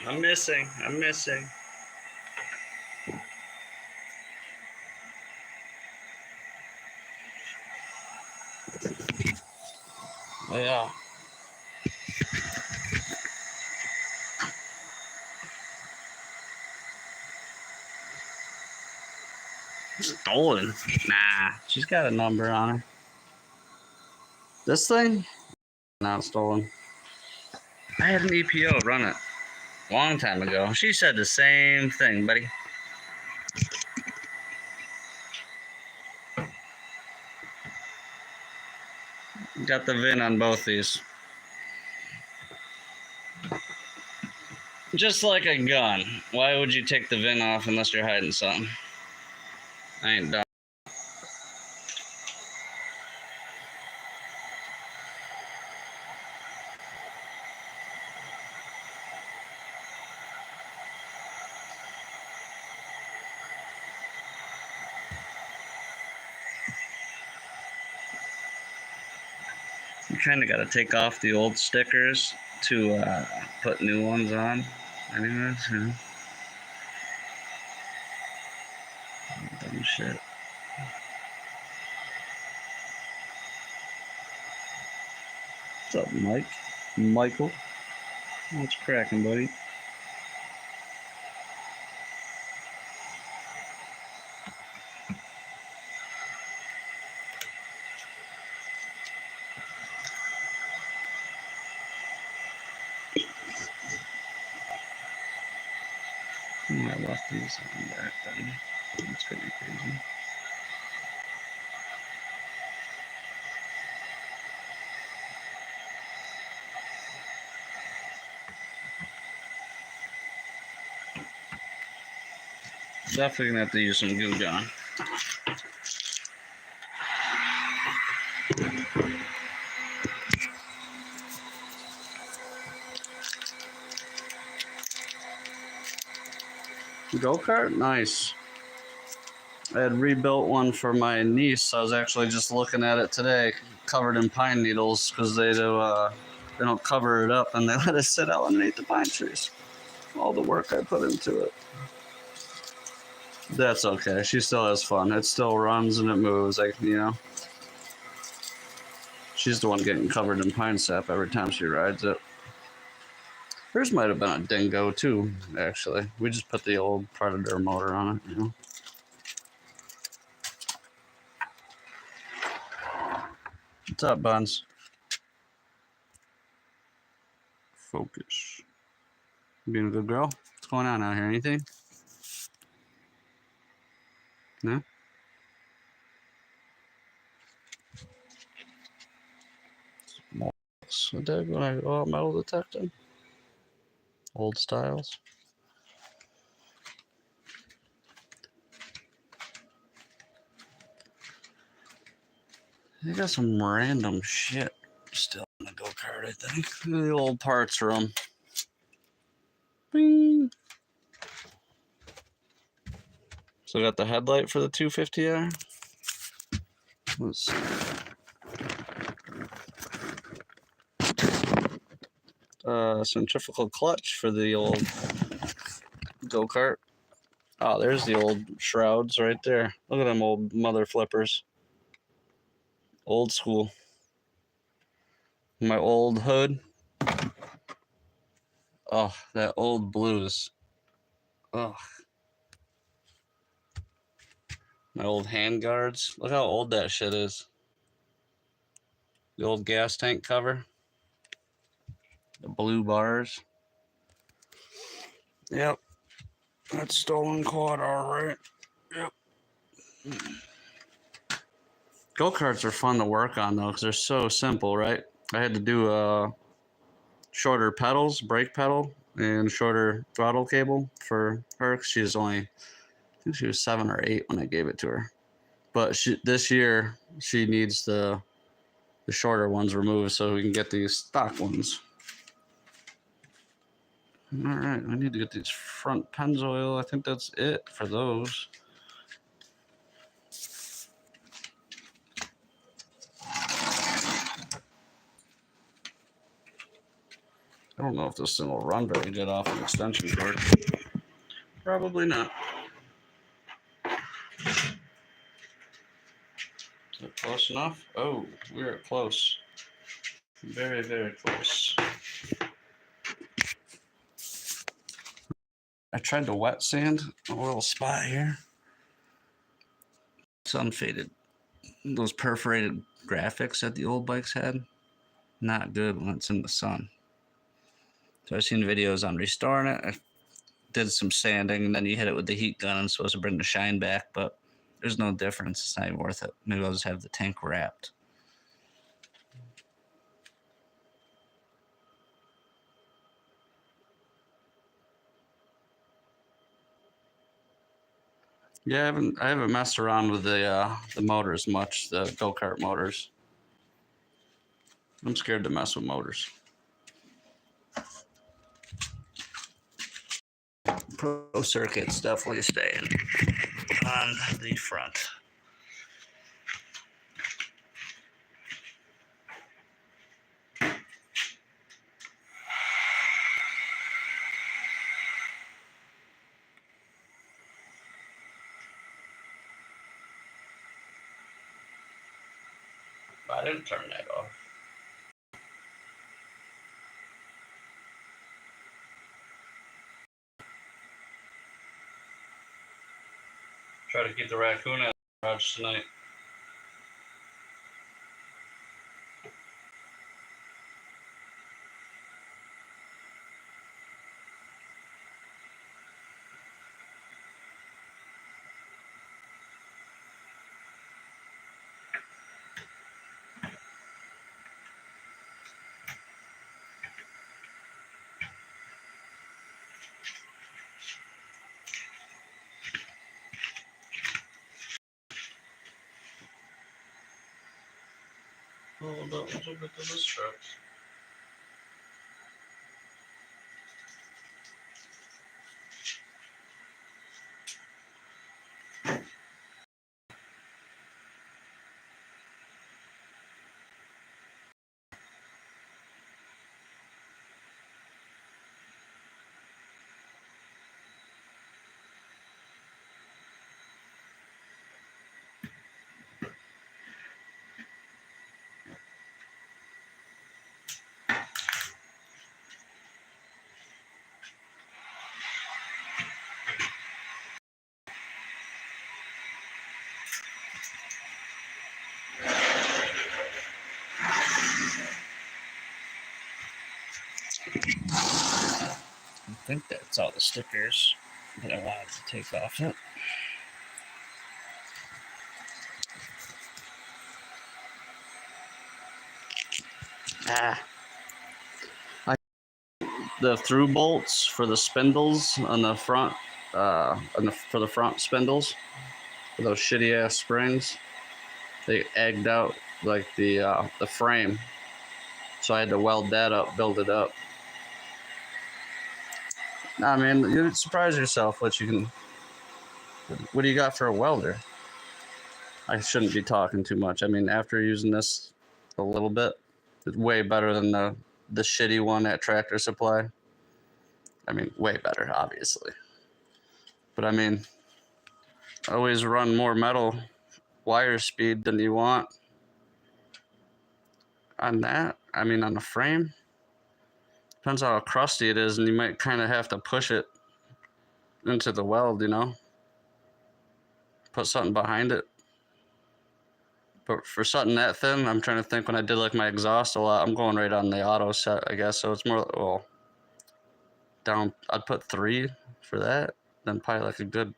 I'm missing. Yeah. Stolen? Nah, she's got a number on her. This thing? Not stolen. I had an EPO run it a long time ago. She said the same thing, buddy. Got the VIN on both these. Just like a gun. Why would you take the VIN off unless you're hiding something? I ain't done. You kind of got to take off the old stickers to put new ones on. Anyways, you know. Dumb shit. What's up, Mike? Michael? What's cracking, buddy? I left these on back then. That's gonna be crazy. Definitely gonna have to use some glue gun. Go-kart? Nice. I had rebuilt one for my niece. I was actually just looking at it today, covered in pine needles, because they don't cover it up and they let us sit out underneath the pine trees. All the work I put into it. That's okay. She still has fun. It still runs and it moves. Like, you know. She's the one getting covered in pine sap every time she rides it. Hers might have been a dingo too, actually. We just put the old Predator motor on it, you know. What's up, Buns? Focus. Being a good girl? What's going on out here? Anything? No? So Dad, when I go out metal detecting? Old styles. They got some random shit still in the go-kart, I think. The old parts room. Bing. So got the headlight for the 250R. Let's see. Centrifugal clutch for the old go-kart. Oh, there's the old shrouds right there. Look at them old mother flippers. Old school. My old hood. Oh, that old blues. Oh. My old hand guards. Look how old that shit is. The old gas tank cover. The blue bars. Yep. That's stolen quad, all right. Yep. Go-karts are fun to work on, though, because they're so simple, right? I had to do shorter pedals, brake pedal, and shorter throttle cable for her. She's only, I think she was 7 or 8 when I gave it to her. But this year, she needs the shorter ones removed so we can get these stock ones. All right, I need to get these front Pennzoil. I think that's it for those. I don't know if this thing will run very good off an extension cord. Probably not. Is that close enough? Oh, we're close. Very, very close. I tried to wet sand a little spot here. It's unfaded. Those perforated graphics that the old bikes had, not good when it's in the sun. So I've seen videos on restoring it. I did some sanding, and then you hit it with the heat gun and it's supposed to bring the shine back, but there's no difference. It's not even worth it. Maybe I'll just have the tank wrapped. Yeah, I haven't messed around with the motors much, the go-kart motors. I'm scared to mess with motors. Pro circuit's definitely staying on the front. I didn't turn that off. Try to keep the raccoon out of the garage tonight. Hold up, a little bit of this truck. I think that's all the stickers that I wanted to take off it. The through bolts for the spindles on the front, for the front spindles, for those shitty ass springs, they egged out like the frame, so I had to weld that up, build it up. Nah, man, you'd surprise yourself what you can. What do you got for a welder? I shouldn't be talking too much. I mean, after using this a little bit, it's way better than the shitty one at Tractor Supply. I mean, way better, obviously. But I mean, always run more metal wire speed than you want on that. I mean, on the frame, depends how crusty it is, and you might kind of have to push it into the weld, you know, put something behind it. But for something that thin, I'm trying to think when I did like my exhaust a lot, I'm going right on the auto set, I guess. So it's more, well, down, I'd put 3 for that, then probably like a good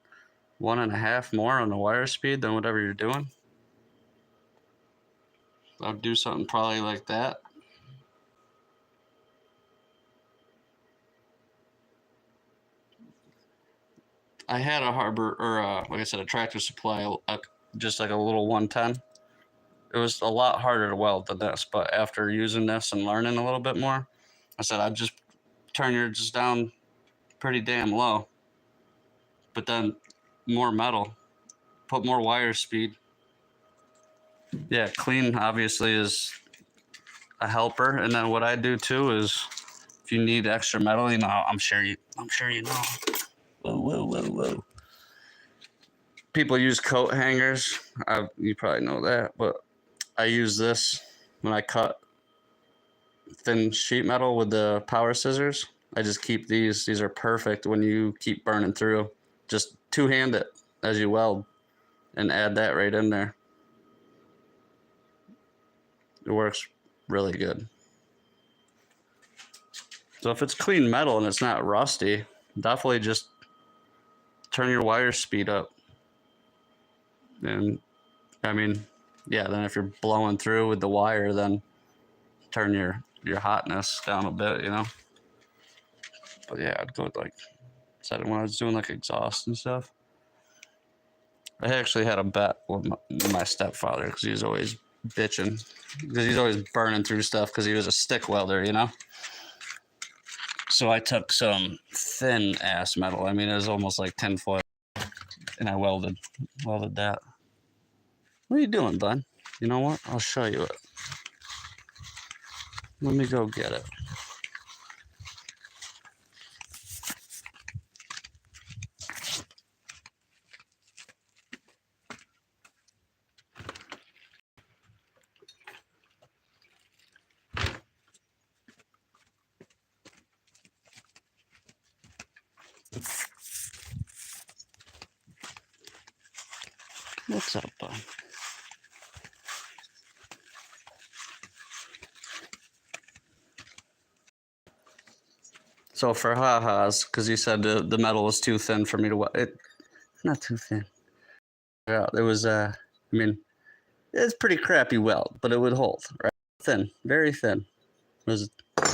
1.5 more on the wire speed than whatever you're doing. I'd do something probably like that. I had a Harbor, or like I said, a Tractor Supply, just like a little 110. It was a lot harder to weld than this, but after using this and learning a little bit more, I said I'd just turn yours just down pretty damn low, but then more metal, put more wire speed. Yeah, clean obviously is a helper, and then what I do too is if you need extra metal, you know, I'm sure you know. Whoa. People use coat hangers. You probably know that, but I use this when I cut thin sheet metal with the power scissors. I just keep these. These are perfect when you keep burning through. Just two-hand it as you weld and add that right in there. It works really good. So if it's clean metal and it's not rusty, definitely just turn your wire speed up. And I mean, yeah, then if you're blowing through with the wire, then turn your hotness down a bit, you know. But yeah, I'd go with like, said when I was doing like exhaust and stuff. I actually had a bet with my stepfather because he was always bitching. Because he's always burning through stuff because he was a stick welder, you know? So I took some thin ass metal. I mean, it was almost like tinfoil. And I welded that. What are you doing, bud? You know what? I'll show you it. Let me go get it. What's up, bud? So for ha-has, because you said the metal was too thin for me to weld. It's not too thin. Yeah, there was I mean, it's pretty crappy weld, but it would hold, right? Thin, very thin. It was a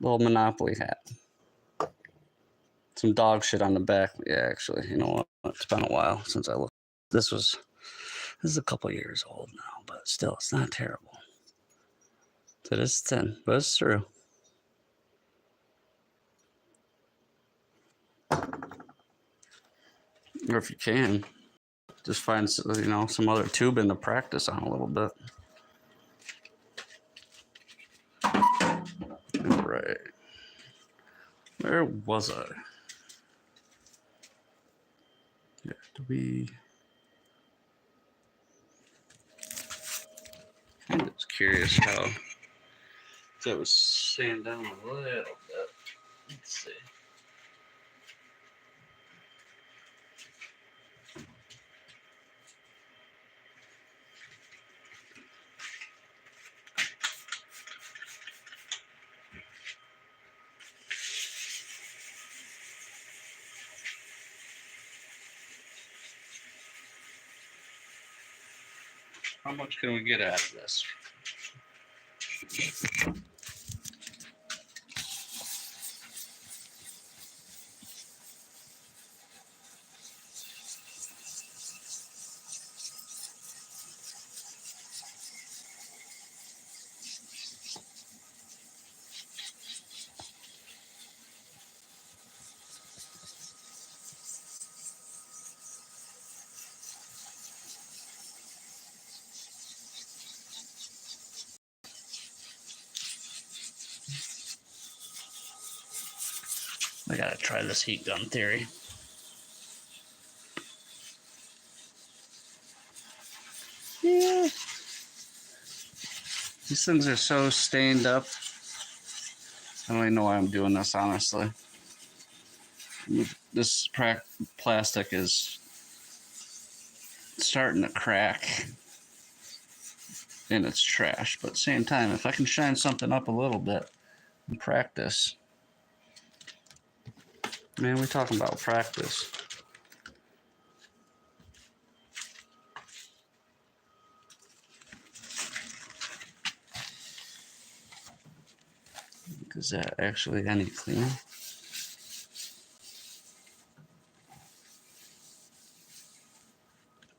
little Monopoly hat. Some dog shit on the back. Yeah, actually, you know what? It's been a while since I looked. This is a couple years old now, but still, it's not terrible. It is thin, but it's true. Or if you can, just find some other tubing to practice on a little bit. All right. Where was I? Yeah, I'm just curious how that was sand down a little bit. Let's see. How much can we get out of this? I gotta try this heat gun theory. Yeah. These things are so stained up. I don't even know why I'm doing this, honestly. This plastic is starting to crack. And it's trash. But at the same time, if I can shine something up a little bit and practice. Man, we're talking about practice. Is that actually any cleaner?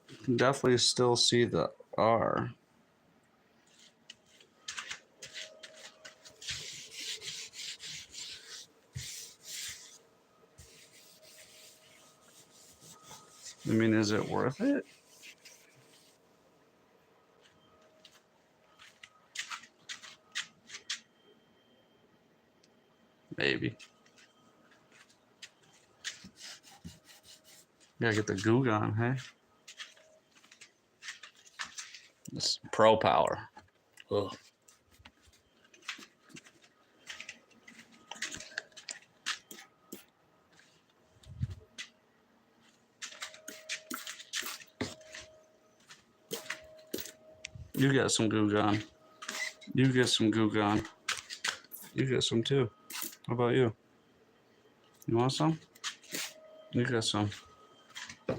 You can definitely still see the R. I mean, is it worth it? Maybe. Gotta get the goo on, hey? This Pro Power. Ugh. You got some goo gone. You get some goo gone. You get some too. How about you? You want some? You got some. You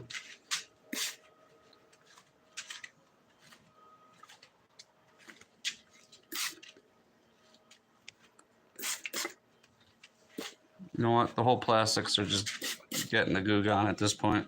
know what? The whole plastics are just getting the goo gone at this point.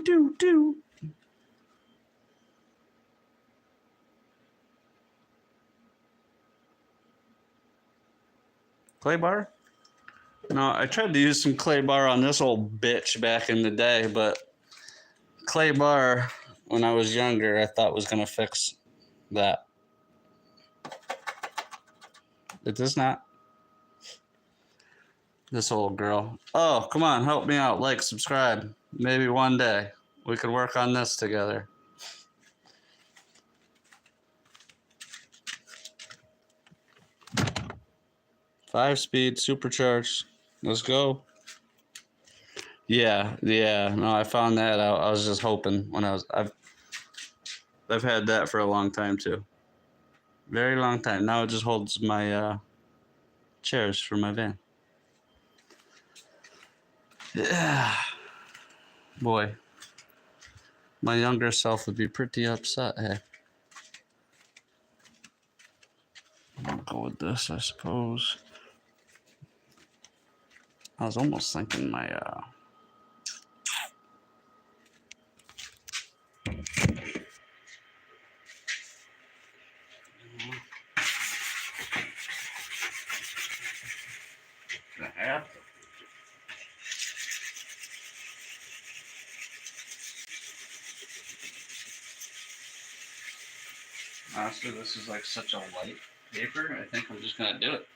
do. Clay bar? No, I tried to use some clay bar on this old bitch back in the day, but clay bar, when I was younger, I thought was going to fix that. It does not. This old girl. Oh, come on, help me out. Like, subscribe. Maybe one day we could work on this together. Five-speed, supercharged. Let's go. Yeah. No, I found that out. I was just hoping when I've had that for a long time too. Very long time. Now it just holds my chairs for my van. Yeah. Boy, my younger self would be pretty upset. Hey, I'll go with this, I suppose. I was almost thinking my half. Honestly, this is like such a light paper. I think I'm just gonna do it.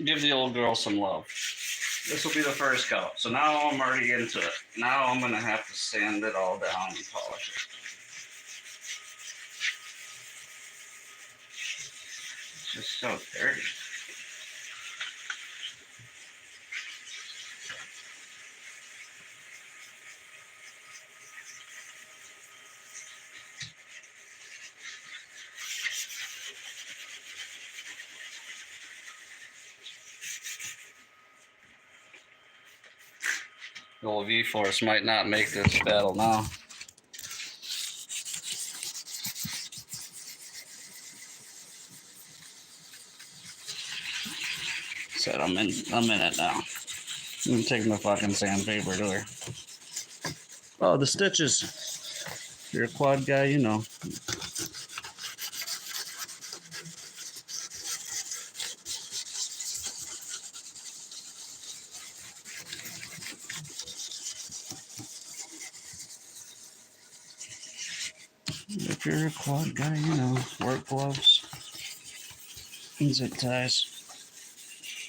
Give the old girl some love. This will be the first coat. So now I'm already into it. Now I'm gonna have to sand it all down and polish it. It's just so dirty. The old V-Force might not make this battle now. Said I'm in it now. I'm gonna take my fucking sandpaper to her. Oh, the stitches. You're a quad guy, you know. If you're a quad guy, you know. Work gloves and zip ties.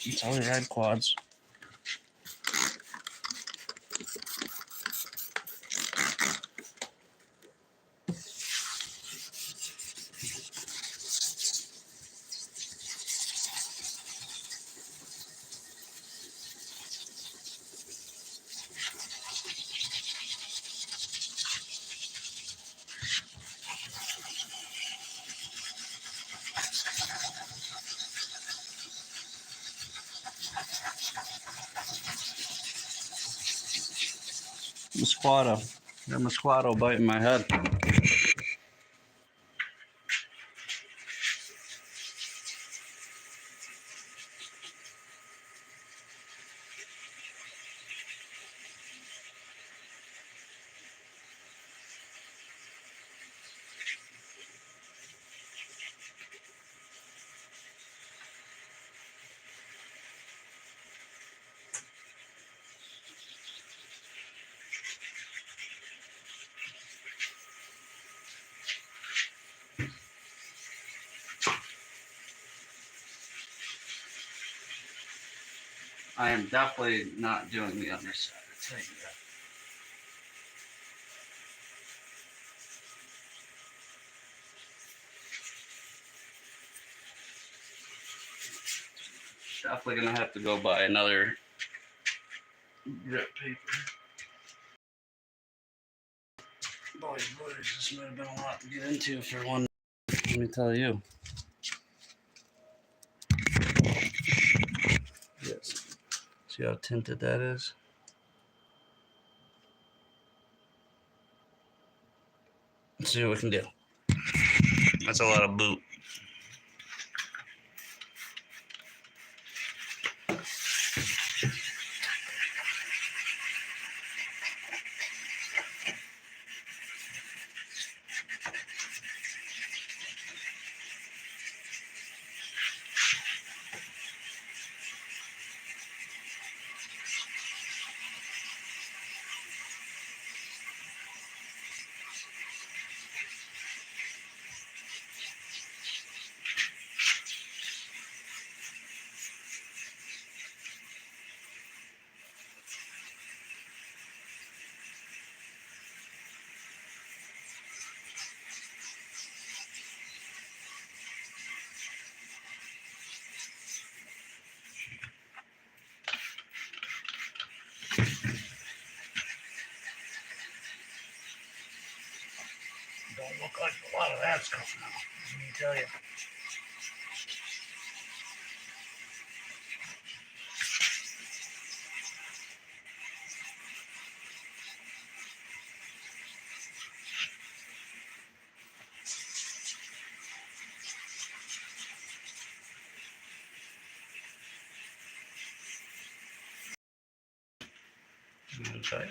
That's how we ride quads. Mosquito. Got mosquito biting my head. I am definitely not doing the underside. I'll tell you that. Definitely gonna have to go buy another grip paper. Boys, this might have been a lot to get into for one. Let me tell you. Yes. See how tinted that is? Let's see what we can do. That's a lot of boot. Don't look like a lot of that's coming out, let me tell you. Okay.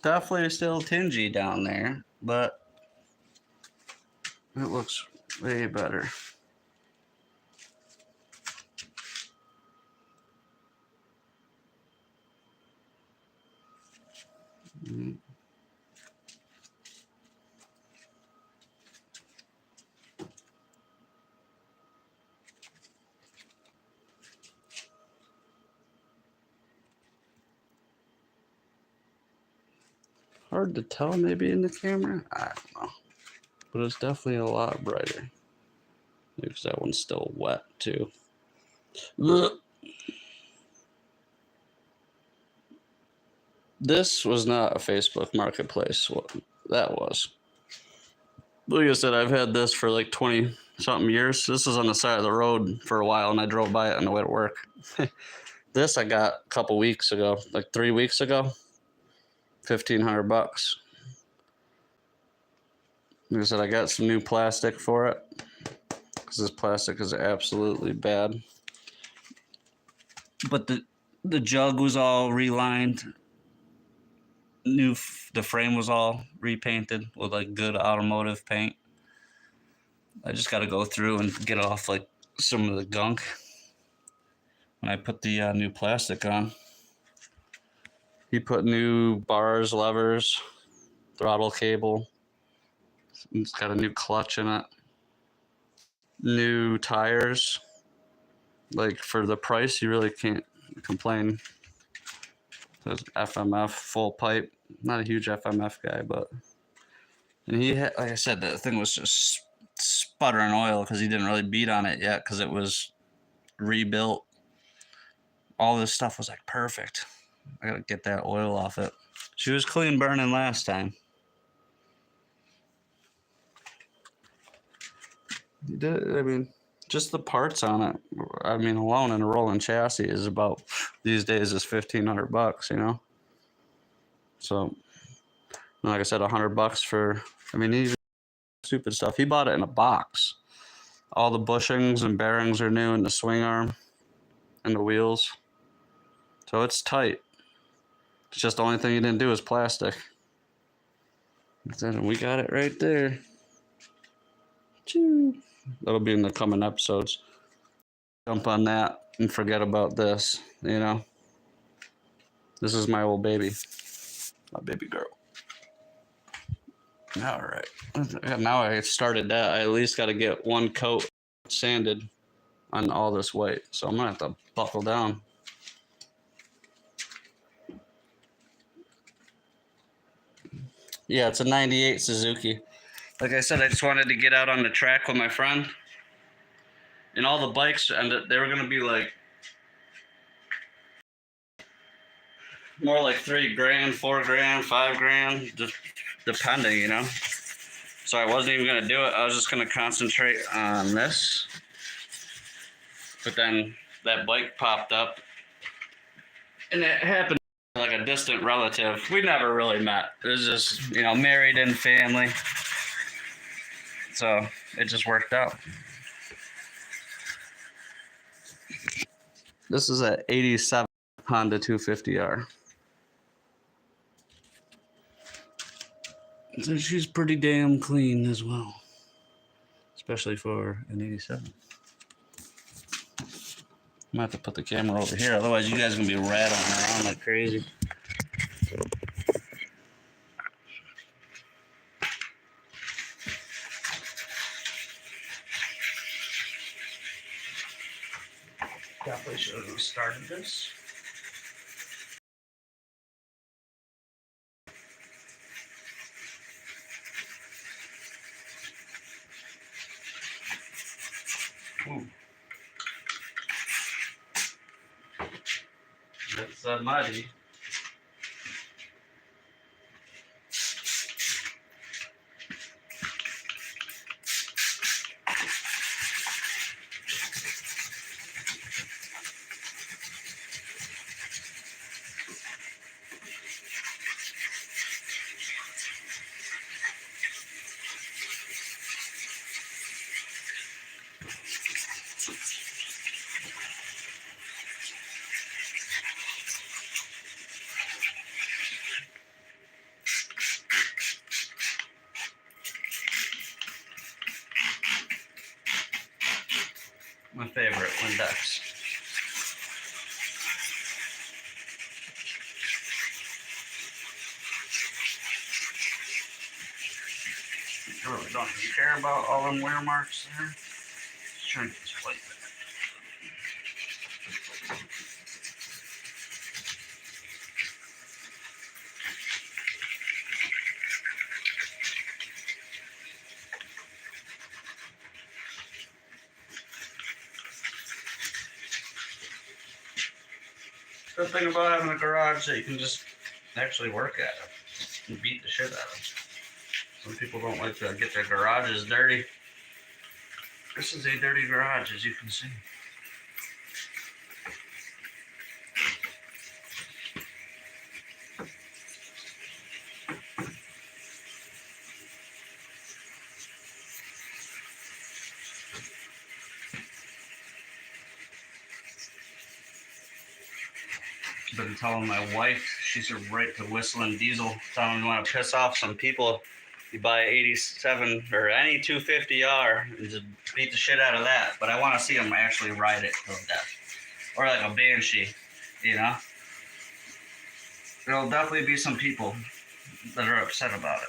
Definitely still tingy down there, but it looks way better. Hard to tell maybe in the camera. I don't know. But it's definitely a lot brighter. Because that one's still wet too. Ugh. This was not a Facebook Marketplace. Well, that was. Like I said, I've had this for like 20 something years. This is on the side of the road for a while and I drove by it on the way to work. This I got a couple weeks ago, like 3 weeks ago. $1,500. Like I said, I got some new plastic for it because this plastic is absolutely bad. But the jug was all relined. The frame was all repainted with like good automotive paint. I just got to go through and get off like some of the gunk when I put the new plastic on. He put new bars, levers, throttle cable. It's got a new clutch in it. New tires. Like for the price, you really can't complain. There's FMF full pipe. Not a huge FMF guy, but and he had, like I said, the thing was just sputtering oil because he didn't really beat on it yet because it was rebuilt. All this stuff was like perfect. I gotta get that oil off it. She was clean burning last time. You did, I mean, just the parts on it. I mean, alone in a rolling chassis is about these days is $1,500, you know. So, like I said, $100 for. I mean, even stupid stuff. He bought it in a box. All the bushings and bearings are new, and the swing arm, and the wheels. So it's tight. It's just the only thing he didn't do is plastic. And we got it right there. Choo. That'll be in the coming episodes. Jump on that and forget about this, you know. This is my old baby. My baby girl. All right. Now I started that. I at least got to get one coat sanded on all this white. So I'm going to have to buckle down. Yeah, it's a 98 Suzuki. Like I said, I just wanted to get out on the track with my friend. And all the bikes, and they were going to be like more like $3,000, $4,000, $5,000, just depending, you know. So I wasn't even going to do it. I was just going to concentrate on this. But then that bike popped up, and it happened like a distant relative. We never really met. It was just, you know, married in family. So it just worked out. This is an 87 Honda 250R. So she's pretty damn clean as well, especially for an 87. I'm gonna have to put the camera over here, otherwise you guys are gonna be rattling around like crazy. Definitely should have started this. Ooh. That's muddy. My favorite Windex. I really don't care about all them wear marks there. Just trying to get this plate back. Good thing about having a garage that you can just actually work at it and beat the shit out of it. Some people don't like to get their garages dirty. This is a dirty garage, as you can see. Been telling my wife she's a right to whistling diesel. Telling you want to piss off some people, you buy 87 or any 250R and just beat the shit out of that. But I want to see them actually ride it till death, or like a Banshee, you know. There'll definitely be some people that are upset about it.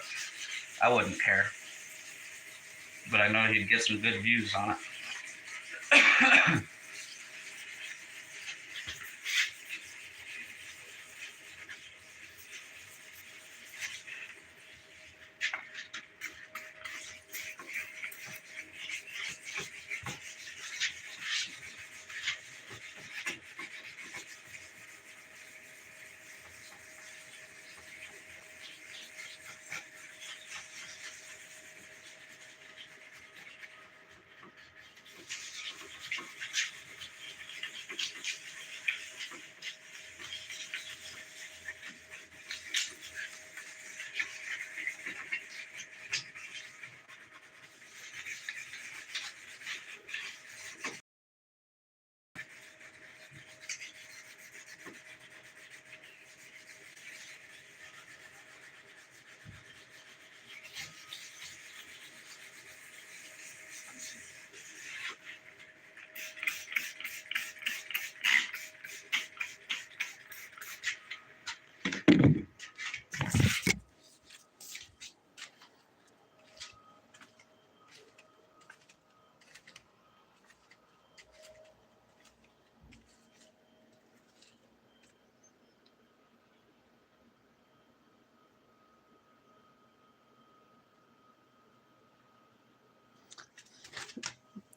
I wouldn't care, but I know he'd get some good views on it.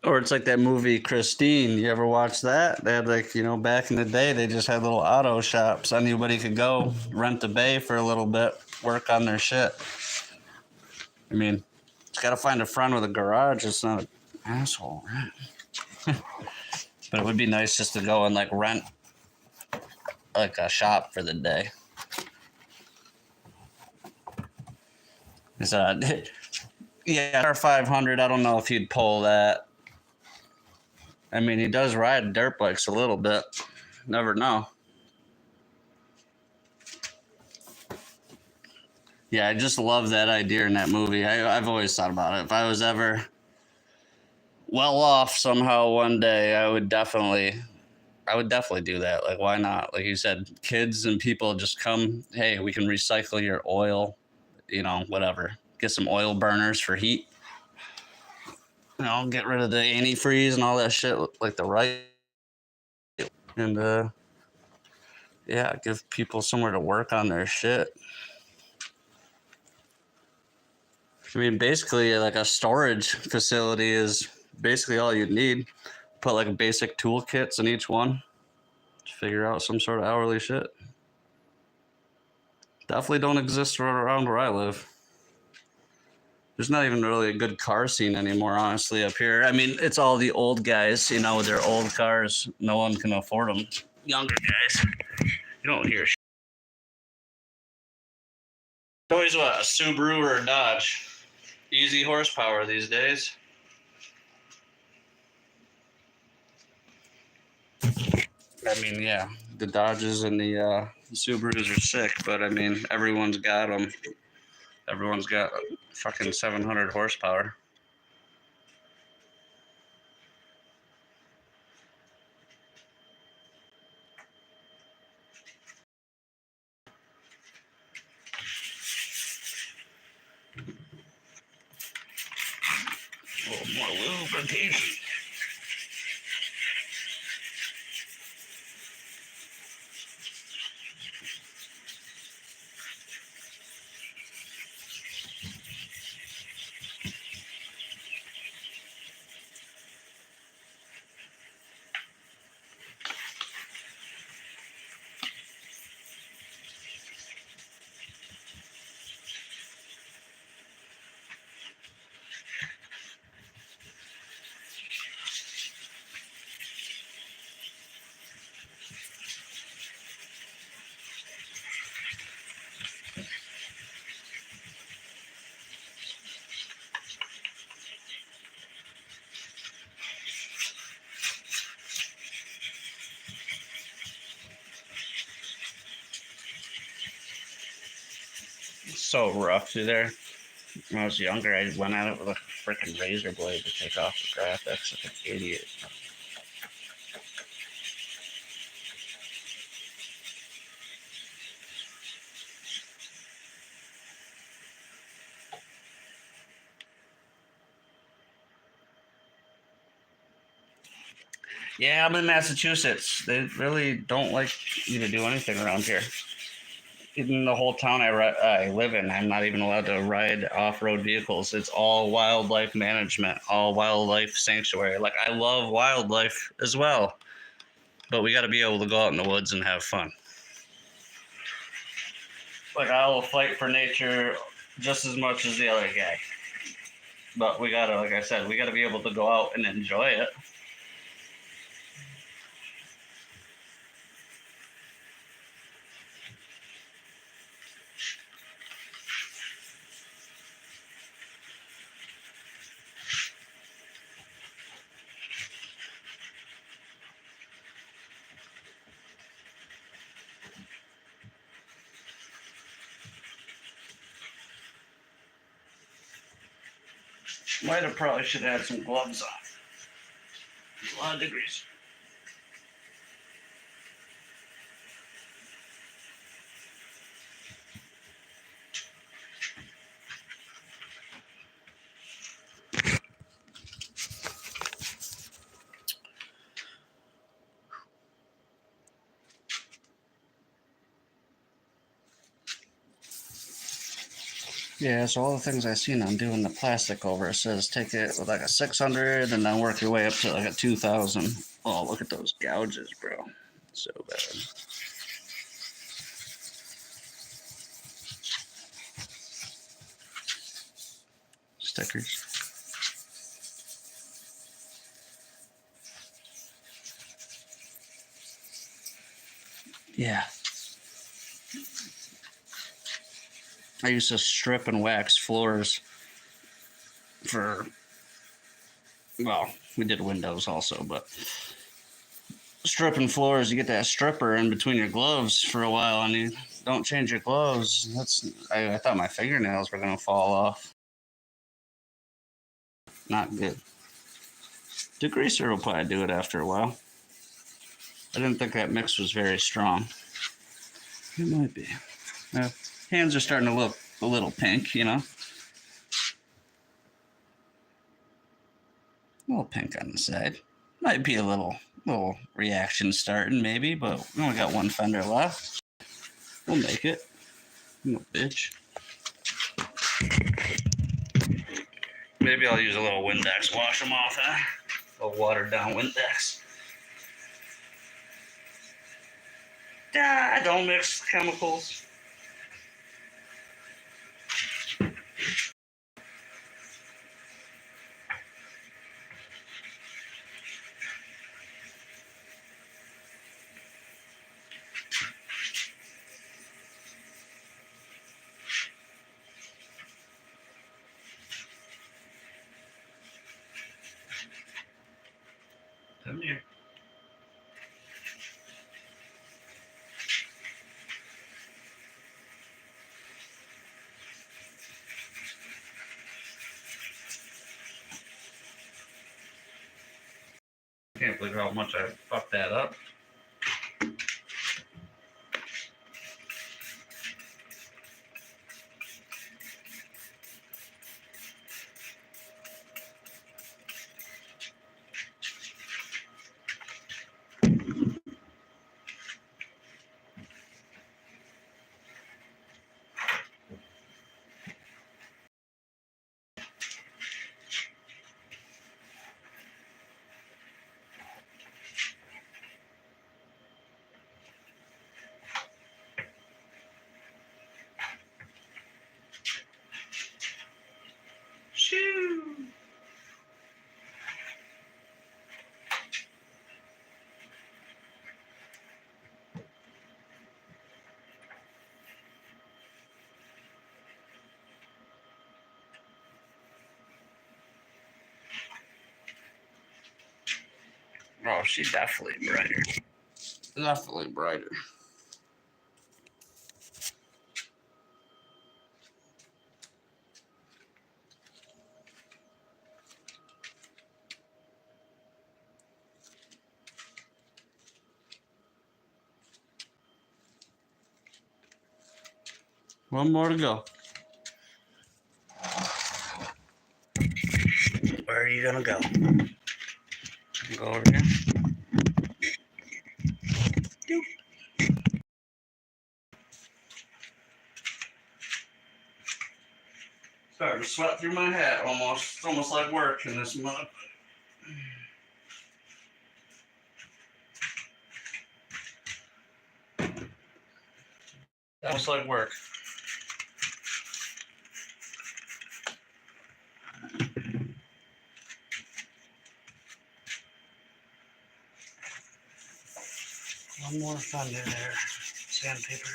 Or it's like that movie Christine. You ever watch that? They had like, back in the day, they just had little auto shops. Anybody could go rent a bay for a little bit, work on their shit. I mean, it's got to find a friend with a garage. It's not an asshole, right? But it would be nice just to go and like rent like a shop for the day. Yeah, R500. I don't know if he'd pull that. I mean, he does ride dirt bikes a little bit. Never know. Yeah, I just love that idea in that movie. I've always thought about it. If I was ever well off somehow one day, I would definitely do that. Like, why not? Like you said, kids and people just come. Hey, we can recycle your oil. Whatever. Get some oil burners for heat. Get rid of the antifreeze and all that shit, like the right. And yeah, give people somewhere to work on their shit. I mean, basically, like a storage facility is basically all you need. Put like basic toolkits in each one to figure out some sort of hourly shit. Definitely don't exist around where I live. There's not even really a good car scene anymore, honestly, up here. I mean, it's all the old guys, with their old cars. No one can afford them. Younger guys, you don't hear shit. It's always what, a Subaru or a Dodge. Easy horsepower these days. I mean, yeah, the Dodges and the Subarus are sick, but I mean, everyone's got them. Everyone's got fucking 700 horsepower. A little more lubrication. It's so rough through there. When I was younger, I went at it with a freaking razor blade to take off the graphics like an idiot. Yeah, I'm in Massachusetts. They really don't like you to do anything around here. In the whole town I live in, I'm not even allowed to ride off-road vehicles. It's all wildlife management, all wildlife sanctuary. Like, I love wildlife as well, but we got to be able to go out in the woods and have fun. Like, I will fight for nature just as much as the other guy. But we gotta, like I said, we gotta be able to go out and enjoy it. Might have probably should have had some gloves on. A lot of degrees. Yeah, so all the things I seen on doing the plastic over, it says take it with like a 600 and then work your way up to like a 2000. Oh, look at those gouges, bro. So bad. Stickers. Yeah. I used to strip and wax floors for, well, we did windows also, but stripping floors, you get that stripper in between your gloves for a while and you don't change your gloves. I thought my fingernails were going to fall off. Not good. Degreaser will probably do it after a while. I didn't think that mix was very strong. It might be. Hands are starting to look a little pink, you know? A little pink on the side. Might be a little reaction starting, maybe, but we only got one fender left. We'll make it. No bitch. Maybe I'll use a little Windex, wash them off, huh? A watered down Windex. Don't mix chemicals. Come here. Can't believe how much I fucked that up. Shoo! Oh, she's definitely brighter. Definitely brighter. One more to go. Where are you gonna go? Go over here. Doop. Starting to sweat through my hat almost. It's almost like work in this mud. Almost like work. One more Fender there. Sandpaper.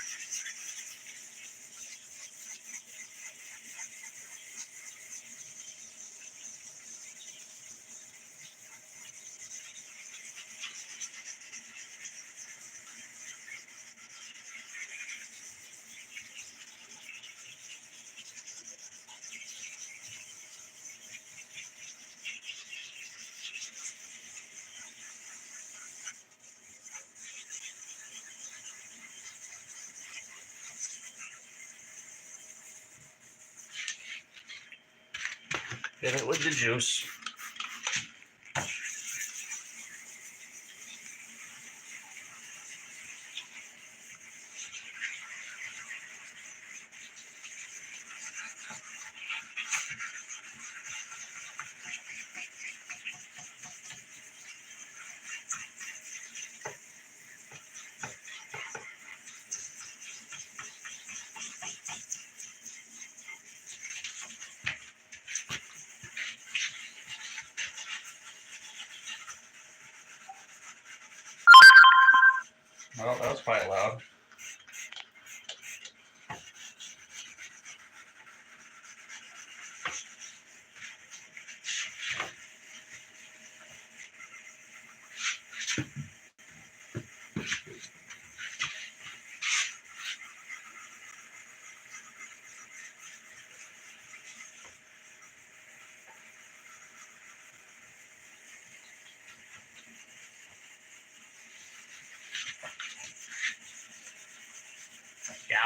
Hit it with the juice.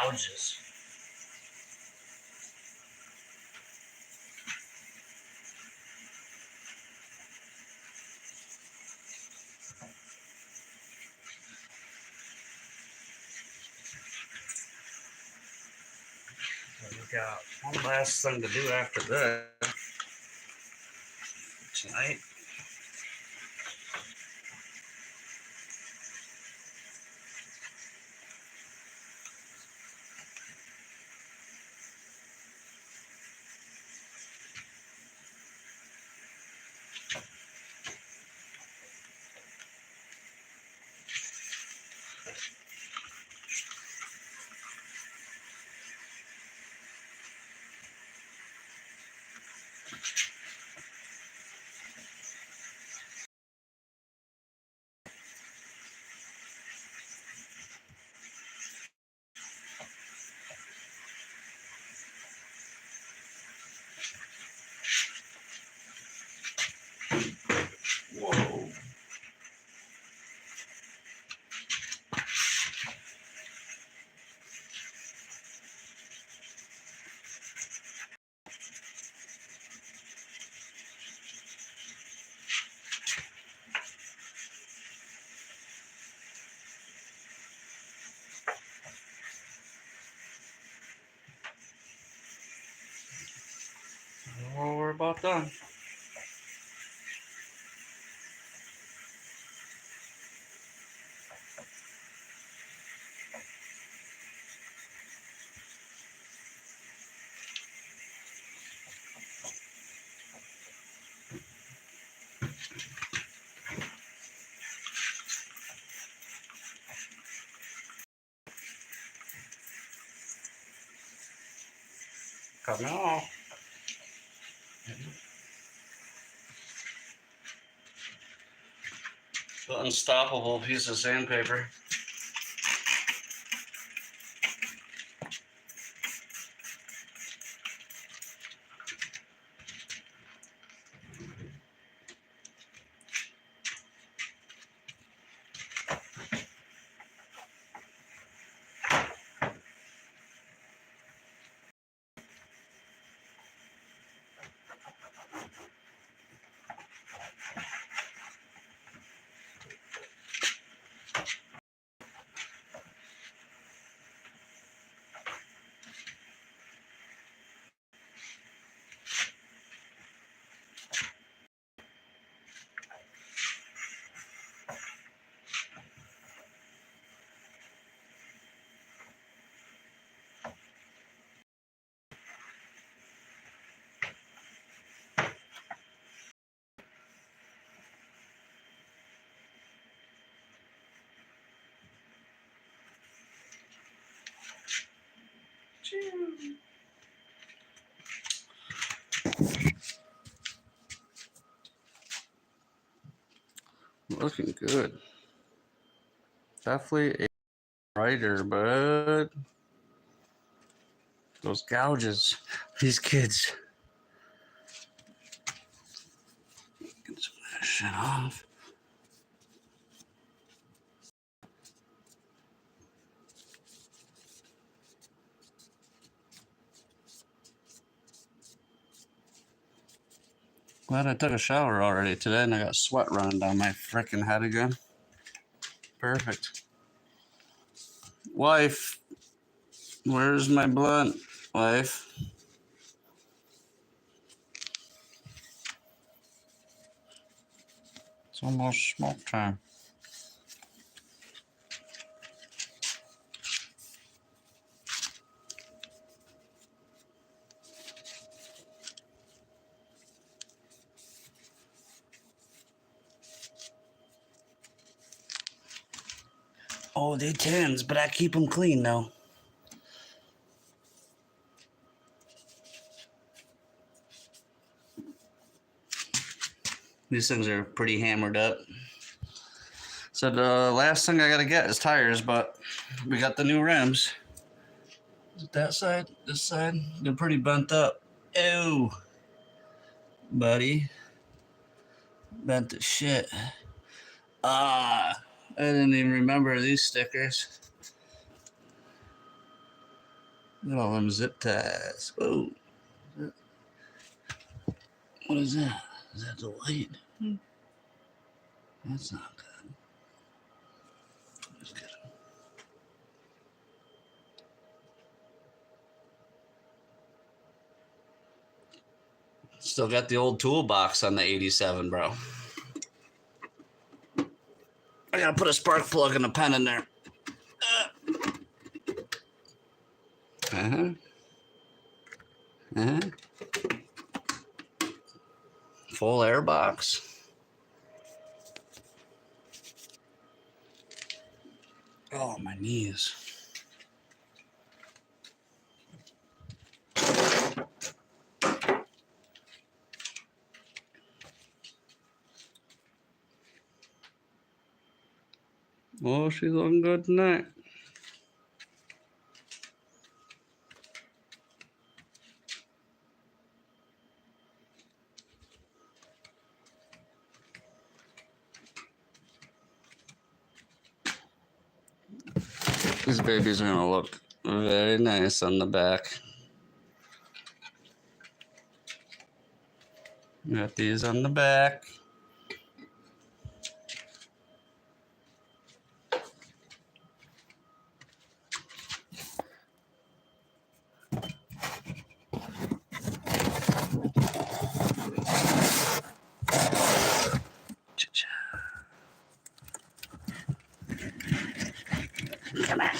gouges. We got one last thing to do after this tonight. Whoa. Well, we're about done. Coming off. The unstoppable piece of sandpaper. Looking good. Definitely a writer, but those gouges, these kids. Get some of that shit off. Glad I took a shower already today and I got sweat running down my freaking head again. Perfect. Wife, where's my blunt? Wife. It's almost smoke time. Oh, they tins, but I keep them clean though. These things are pretty hammered up. So the last thing I gotta get is tires, but we got the new rims. Is it that side? This side? They're pretty bent up. Ew. Buddy. Bent to shit. Ah. I didn't even remember these stickers. Look at all them zip ties. Whoa. What is that? Is that the light? That's not good. Just kidding. Still got the old toolbox on the 87, bro. I gotta put a spark plug and a pen in there. Uh-huh. Full air box. Oh, my knees. Oh, she's looking good tonight. These babies are gonna look very nice on the back. Got these on the back. Come here.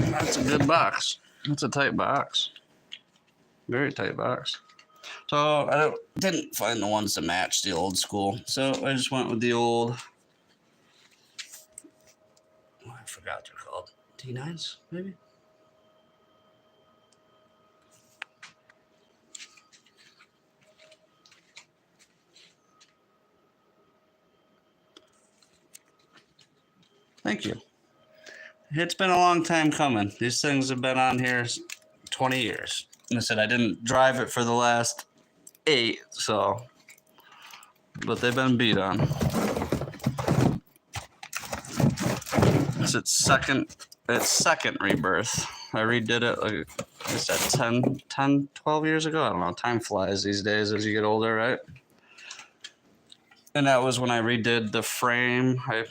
That's a good box. That's a tight box. Very tight box. So I didn't find the ones to match the old school. So I just went with the old. Oh, I forgot what they're called. T9s, maybe? Thank you. It's been a long time coming. These things have been on here 20 years. And I said I didn't drive it for the last 8, so. But they've been beat on. It's its second rebirth. I redid it, like I said, 10, 12 years ago. I don't know. Time flies these days as you get older, right? And that was when I redid the frame. I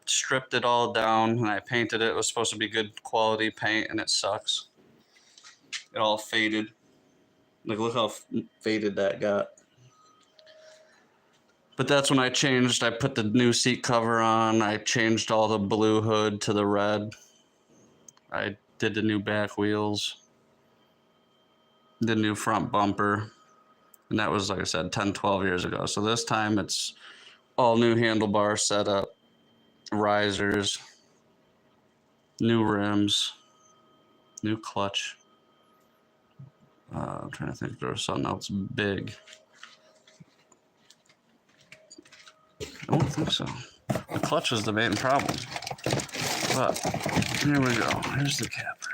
stripped it all down and I painted it. It was supposed to be good quality paint, and it sucks. It all faded. Like, look how faded that got. But that's when I changed. I put the new seat cover on. I changed all the blue hood to the red. I did the new back wheels. The new front bumper. And that was, like I said, 10, 12 years ago. So this time it's all new handlebar setup, risers, new rims, new clutch. I'm trying to think if there was something else big. I don't think so. The clutch was the main problem. But here we go. Here's the capper.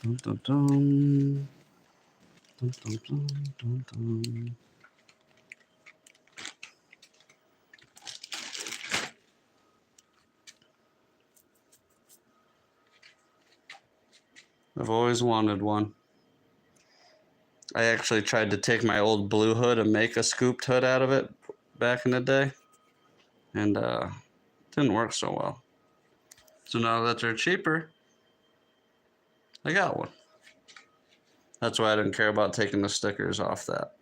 Dun, dun, dun. Dun, dun, dun, dun, dun. I've always wanted one. I actually tried to take my old blue hood and make a scooped hood out of it back in the day, and didn't work so well. So now that they're cheaper, I got one. That's why I didn't care about taking the stickers off that.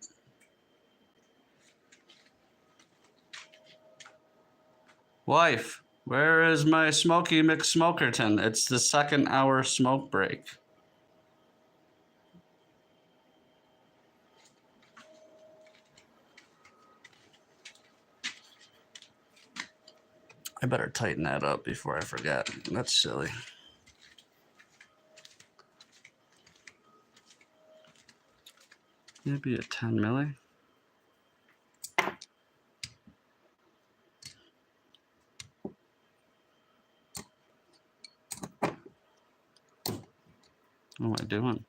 Wife, where is my Smoky McSmokerton? It's the 2nd hour smoke break. I better tighten that up before I forget. That's silly. Maybe a 10 milli. What am I doing?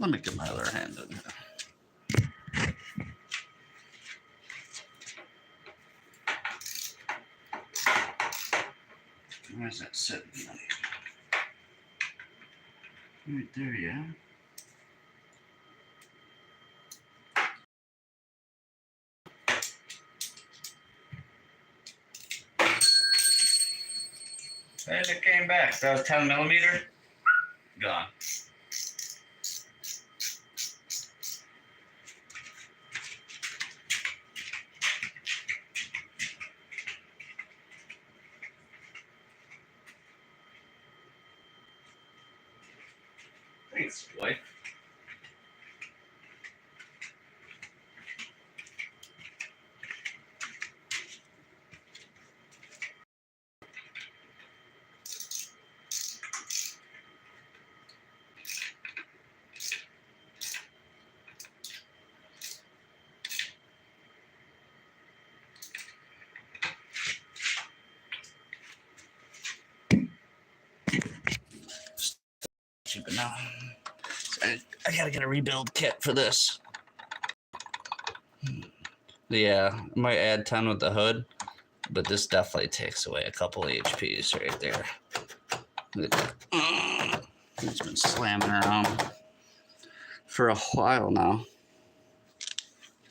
Let me get my other hand in here. Where's that sitting? Right there, yeah. And it came back. That was 10 millimeter. Gone. Thanks, boy. But now I gotta get a rebuild kit for this. Yeah, I might add 10 with the hood, but this definitely takes away a couple HPs right there. It's been slamming around for a while now.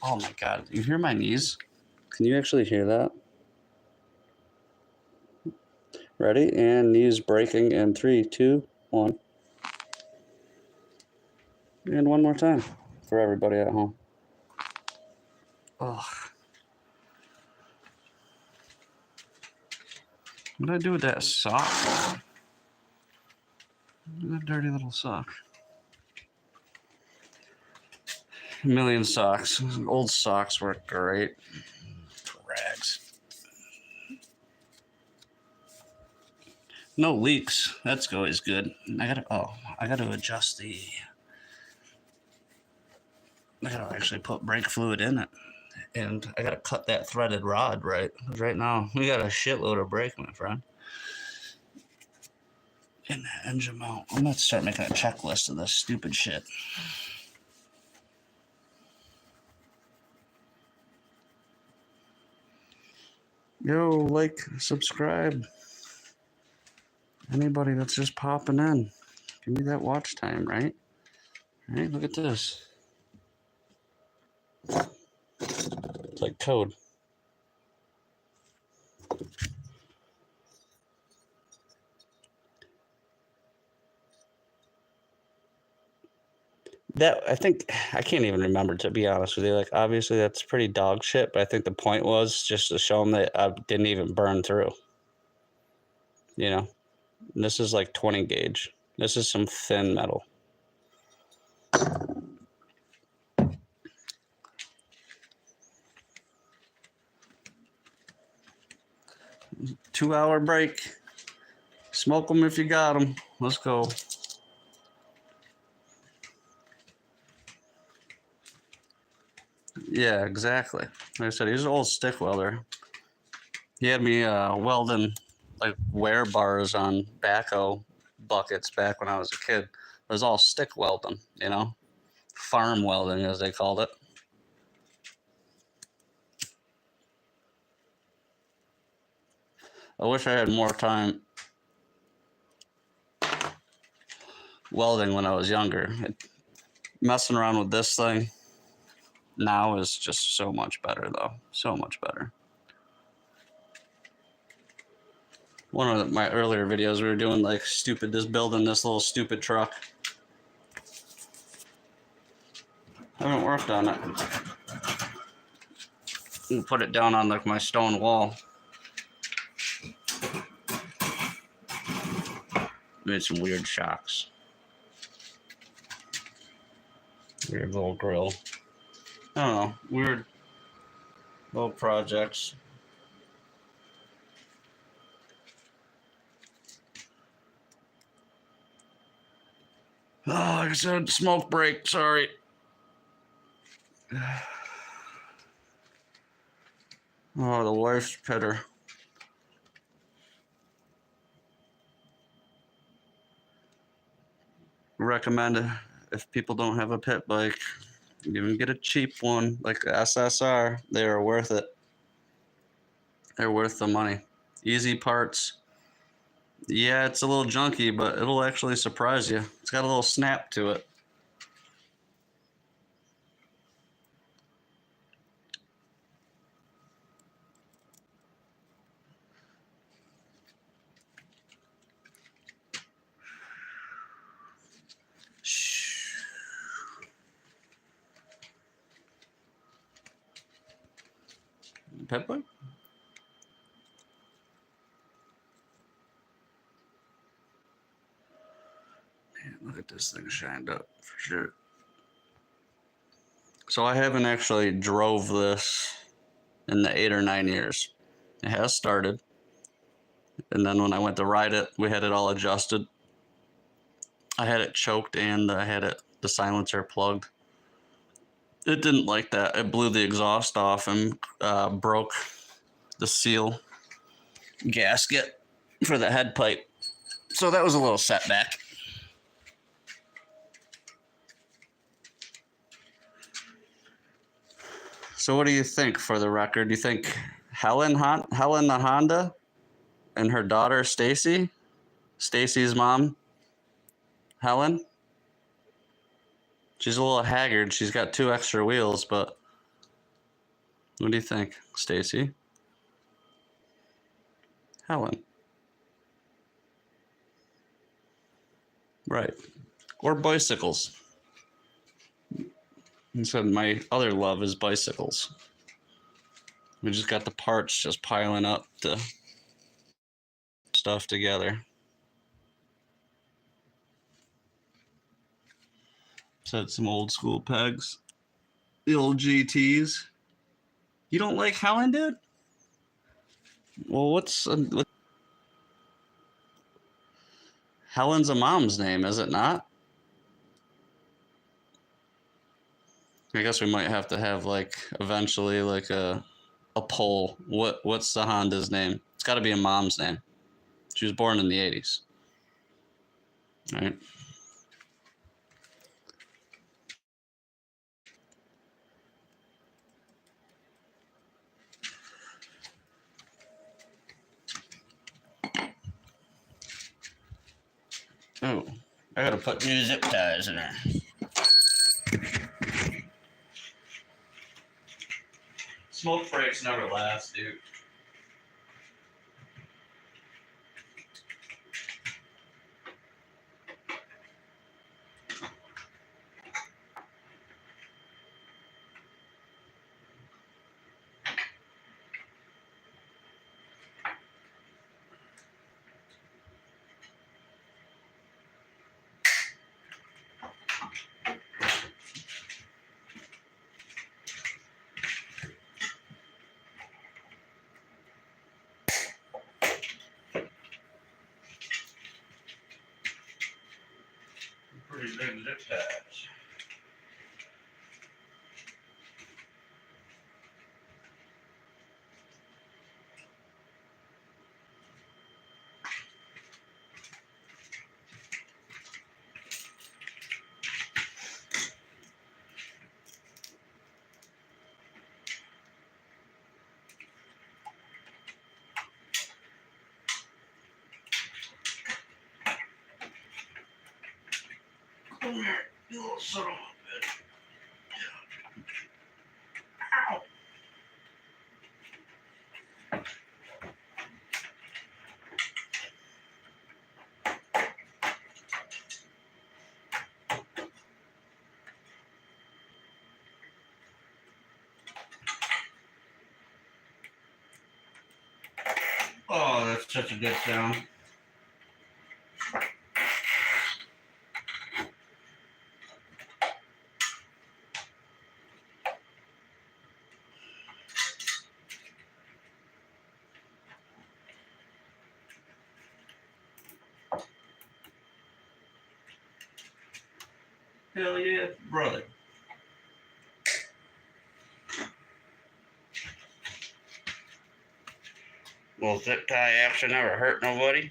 Oh my god, you hear my knees? Can you actually hear that? Ready? And knees breaking in 3, 2, 1. And one more time for everybody at home. Oh. What did I do with that sock? That dirty little sock. A million socks. Old socks work great. Rags. No leaks. That's always good. I gotta adjust the. I gotta actually put brake fluid in it, and I gotta cut that threaded rod right. Right now we got a shitload of brake, my friend. In the engine mount. I'm gonna start making a checklist of this stupid shit. Yo, like, subscribe. Anybody that's just popping in, give me that watch time, right? Right, look at this. It's like code. That I think I can't even remember, to be honest with you. Like, obviously that's pretty dog shit, but I think the point was just to show them that I didn't even burn through. You know, and this is like 20 gauge. This is some thin metal. Two-hour break. Smoke them if you got them. Let's go. Yeah, exactly. Like I said, he's an old stick welder. He had me welding like wear bars on backhoe buckets back when I was a kid. It was all stick welding, you know, farm welding as they called it. I wish I had more time welding when I was younger. Messing around with this thing now is just so much better, though. So much better. One of my earlier videos, we were doing like just building this little stupid truck. I haven't worked on it. I'll put it down on like my stone wall. Made some weird shocks. Weird little grill. I don't know. Weird little projects. Oh, like I said, smoke break. Sorry. Oh, the wife's pitter. Recommend if people don't have a pit bike, even get a cheap one like the SSR. They are worth it. They're worth the money. Easy parts. Yeah, it's a little junky, but it'll actually surprise you. It's got a little snap to it. Pit bike? Man, look at this thing shined up for sure. So I haven't actually drove this in the 8 or 9 years. It has started. And then when I went to ride it, we had it all adjusted. I had it choked and I had the silencer plugged. It didn't like that. It blew the exhaust off and broke the seal gasket for the head pipe. So that was a little setback. So what do you think for the record? Do you think Helen the Honda and her daughter Stacy, Stacy's mom, Helen? She's a little haggard. She's got 2 extra wheels, but what do you think, Stacy? Helen. Right. Or bicycles. He said my other love is bicycles. We just got the parts just piling up to stuff together. Said some old school pegs. The old GTs. You don't like Helen, dude? Well, what's Helen's a mom's name, is it not? I guess we might have to have like eventually like a poll. What's the Honda's name? It's got to be a mom's name. She was born in the 80s. Right. Oh, I gotta put new zip ties in there. Smoke breaks never last, dude. Pretty big zip ties. Come here, you little son of a bitch. Ow. Oh, that's such a good sound. Hell yeah, brother. Well, zip tie action never hurt nobody.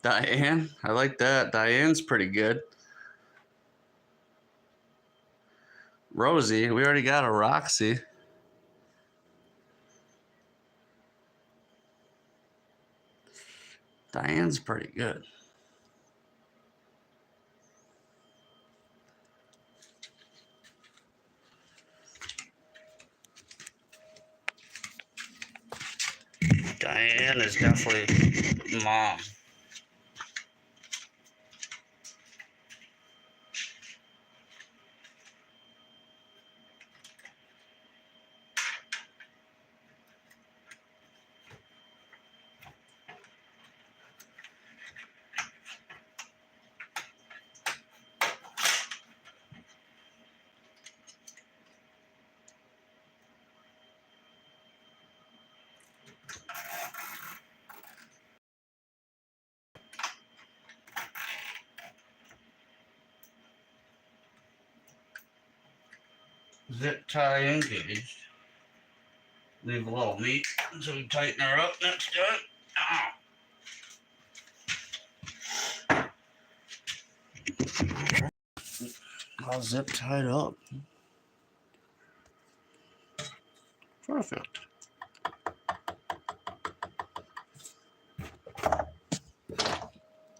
Diane, I like that. Diane's pretty good. Rosie, we already got a Roxy. Diane's pretty good. Diane is definitely mom. Zip tie engaged. Leave a little meat so we tighten her up next time. All zip tied up. Perfect.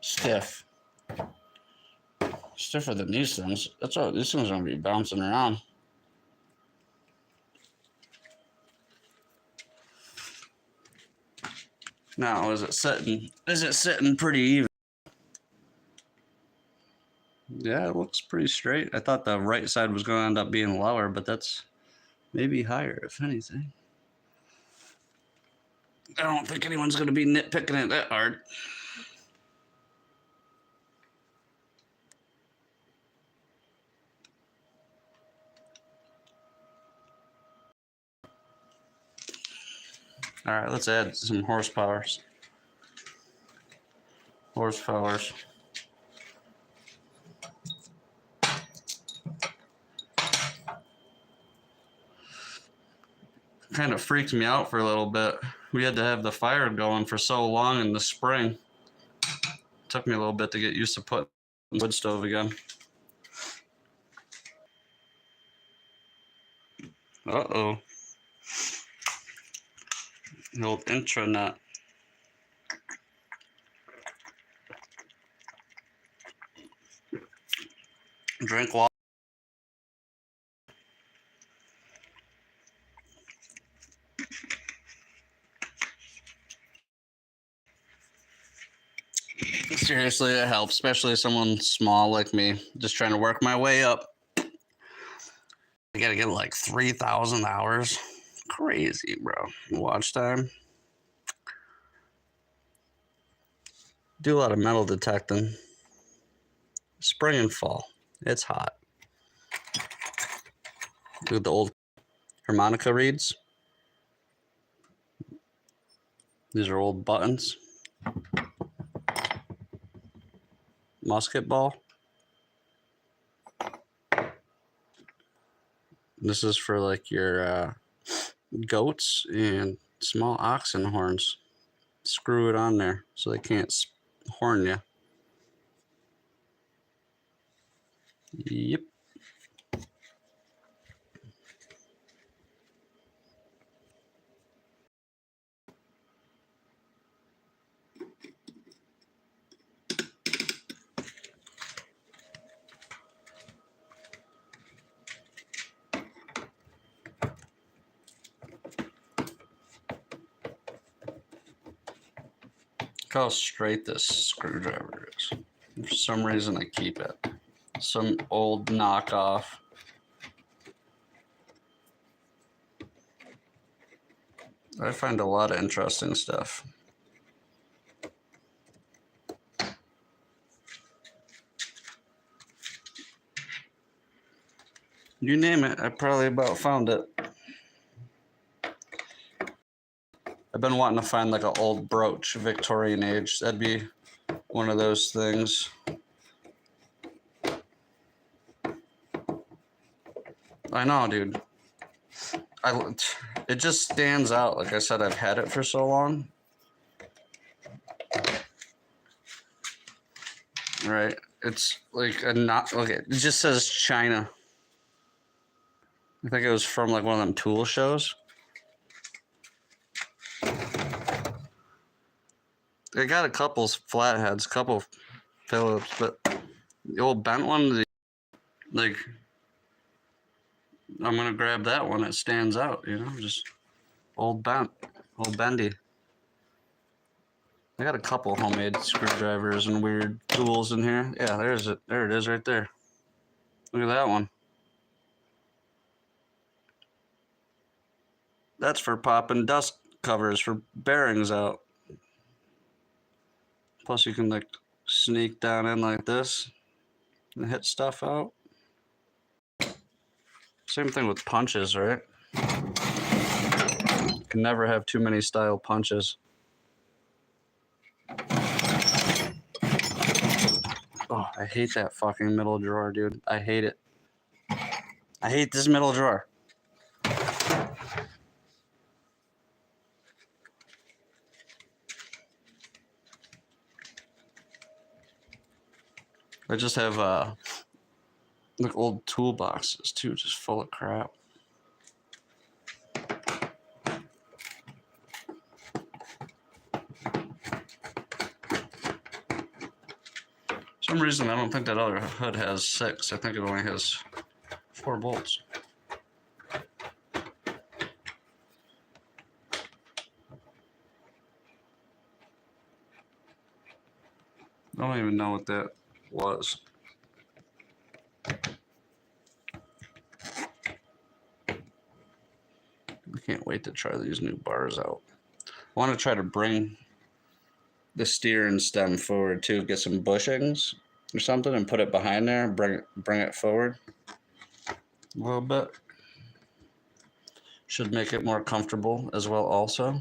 Stiff. Stiffer than these things. That's all. These things are gonna be bouncing around. Now, is it sitting? Is it sitting pretty even? Yeah, it looks pretty straight. I thought the right side was going to end up being lower, but that's maybe higher, if anything. I don't think anyone's going to be nitpicking it that hard. All right, let's add some horsepowers. Horsepowers. Kind of freaked me out for a little bit. We had to have the fire going for so long in the spring. It took me a little bit to get used to putting the wood stove again. Uh-oh. The old intranet. Drink water. Seriously, it helps, especially someone small like me, just trying to work my way up. I gotta get like 3,000 hours. Crazy, bro. Watch time. Do a lot of metal detecting. Spring and fall. It's hot. Do the old harmonica reeds. These are old buttons. Musket ball. This is for like your goats and small oxen horns. Screw it on there so they can't horn you. Yep. Look how straight this screwdriver is. For some reason I keep it. Some old knockoff. I find a lot of interesting stuff. You name it, I probably about found it. I've been wanting to find like an old brooch, Victorian age. That'd be one of those things. I know, dude. It just stands out. Like I said, I've had it for so long. Right. It's like a not. Okay, it just says China. I think it was from like one of them tool shows. They got a couple flatheads, couple Phillips, but the old bent one, like, I'm gonna grab that one. It stands out, you know, just old bent, old bendy. I got a couple homemade screwdrivers and weird tools in here. Yeah, there's it. There it is right there. Look at that one. That's for popping dust covers for bearings out. Plus you can like sneak down in like this and hit stuff out. Same thing with punches, right? You can never have too many style punches. Oh, I hate that fucking middle drawer, dude. I hate it. I hate this middle drawer. I just have like old toolboxes too, just full of crap. For some reason, I don't think that other hood has 6. I think it only has 4 bolts. I don't even know what that was. I can't wait to try these new bars out. I want to try to bring the steer and stem forward too. Get some bushings or something and put it behind there. Bring it forward a little bit. Should make it more comfortable as well also.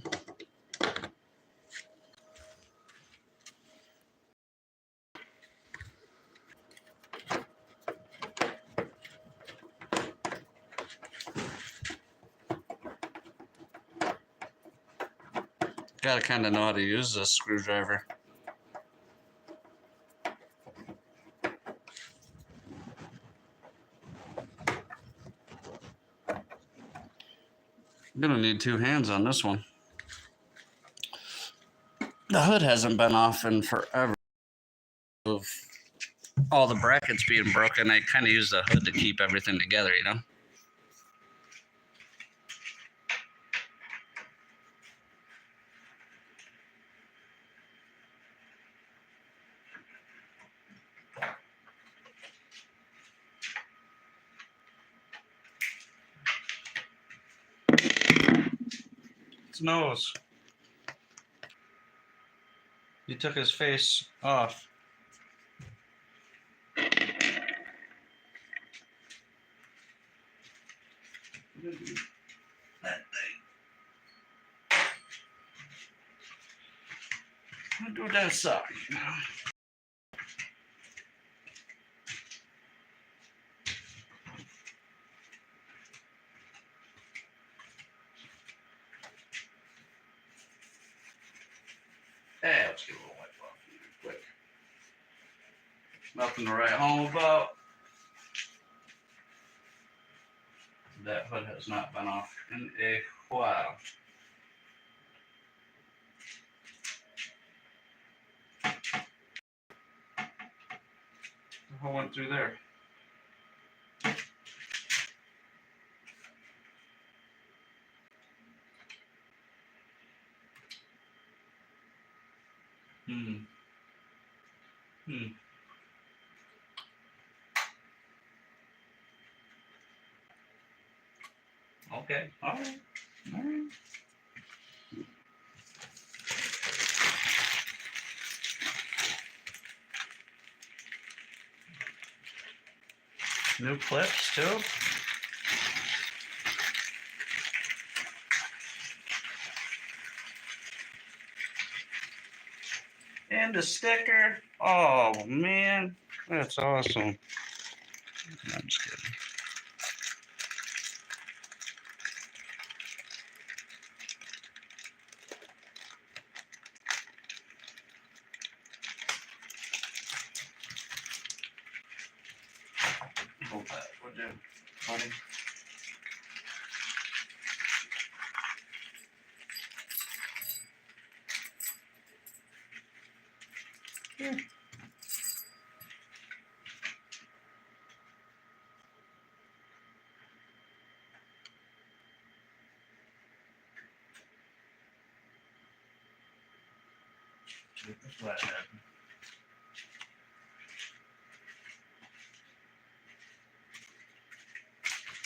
Gotta kind of know how to use this screwdriver. I'm gonna need 2 hands on this one. The hood hasn't been off in forever. Of all the brackets being broken, I kind of use the hood to keep everything together, you know? His nose. He took his face off. That thing. I'll do that side. Hey, let's get a little wipe off here quick. Nothing to write home about. That hood has not been off in a while. I went through there. Okay. All right. All right. New clips too. And a sticker. Oh man, that's awesome. I'm just kidding. Hold that, would you, buddy? Yeah. Get the flathead.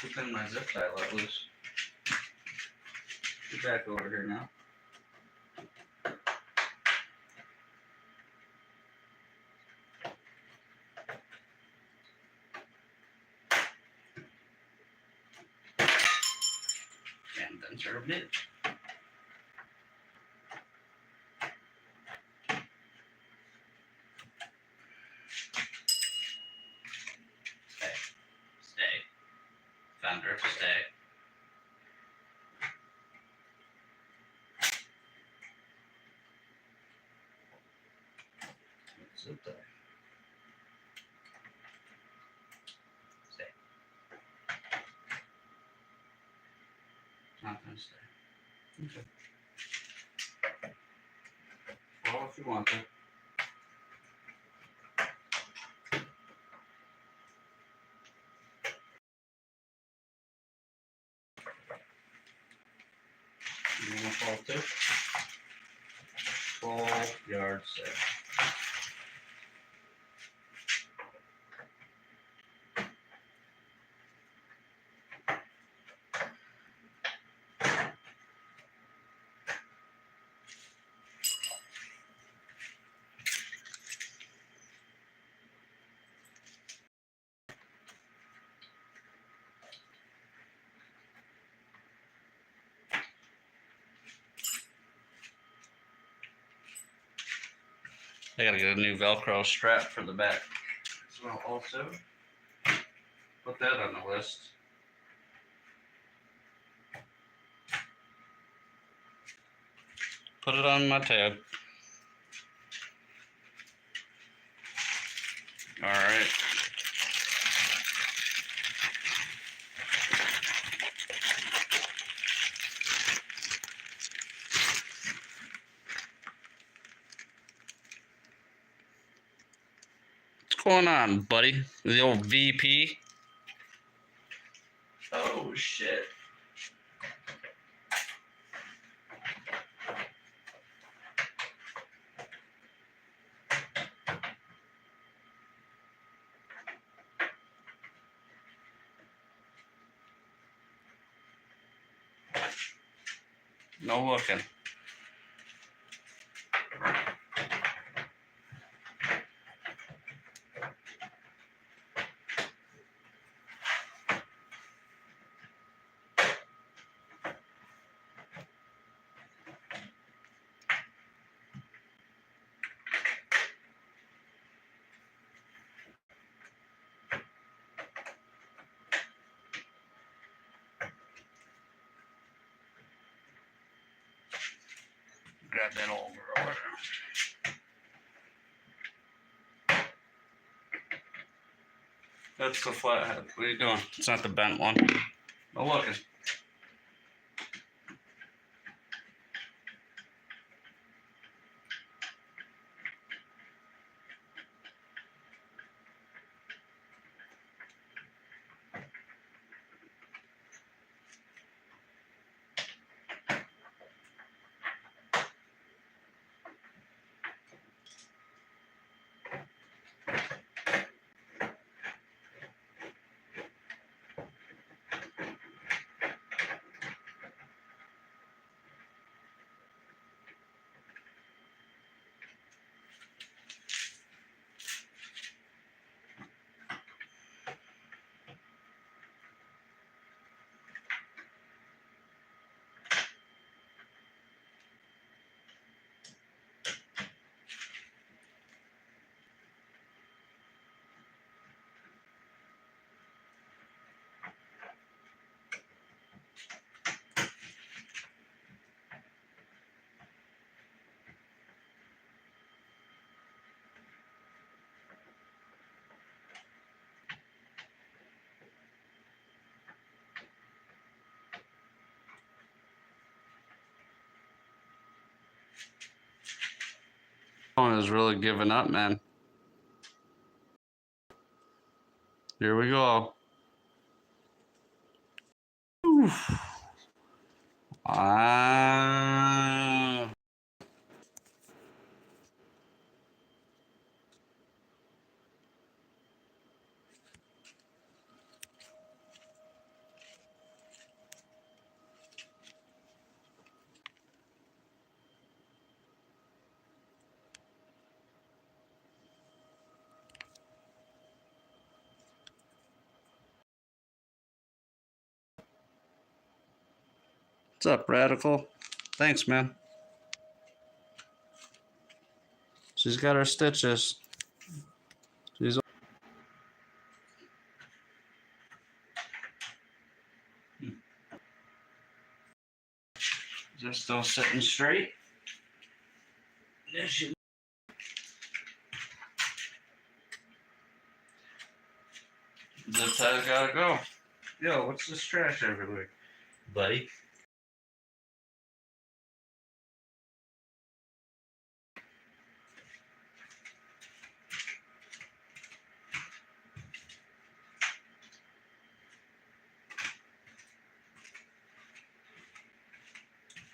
Keeping my zip tie let loose. Get back over here now. And then served it. Stay. Fender, stay. Zip tie. Stay. Not gonna stay. Okay. Well, if you want to. You want to fall too? Full yard sale. I gotta get a new Velcro strap for the back. So I'll also put that on the list. Put it on my tab. All right. What's going on, buddy? The old VP. Oh, shit. No looking. Grab that old girl. That's the flathead. What are you doing? It's not the bent one. No looking. phone is really giving up, man. Here we go. Oof. Ah. What's up, Radical? Thanks, man. She's got her stitches. She's just still sitting straight. There she. Zip tie's gotta go. Yo, what's this trash everywhere, buddy?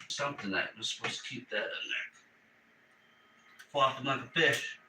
Something that was supposed to keep that in there. Flopping like a fish.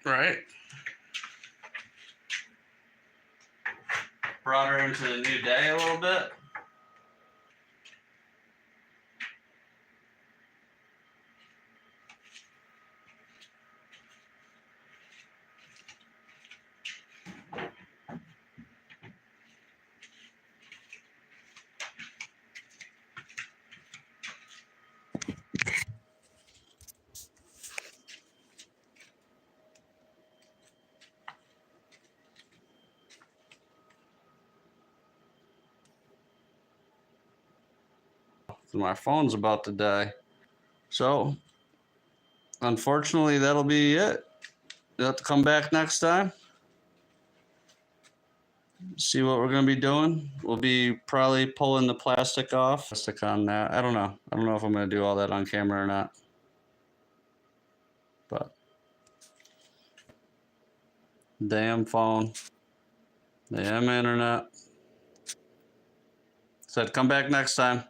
Right. Brought her into the new day a little bit. My phone's about to die. So, unfortunately, that'll be it. You'll have to come back next time. See what we're going to be doing. We'll be probably pulling the plastic off. Plastic on that. I don't know. I don't know if I'm going to do all that on camera or not. But, damn phone. Damn internet. Said come back next time.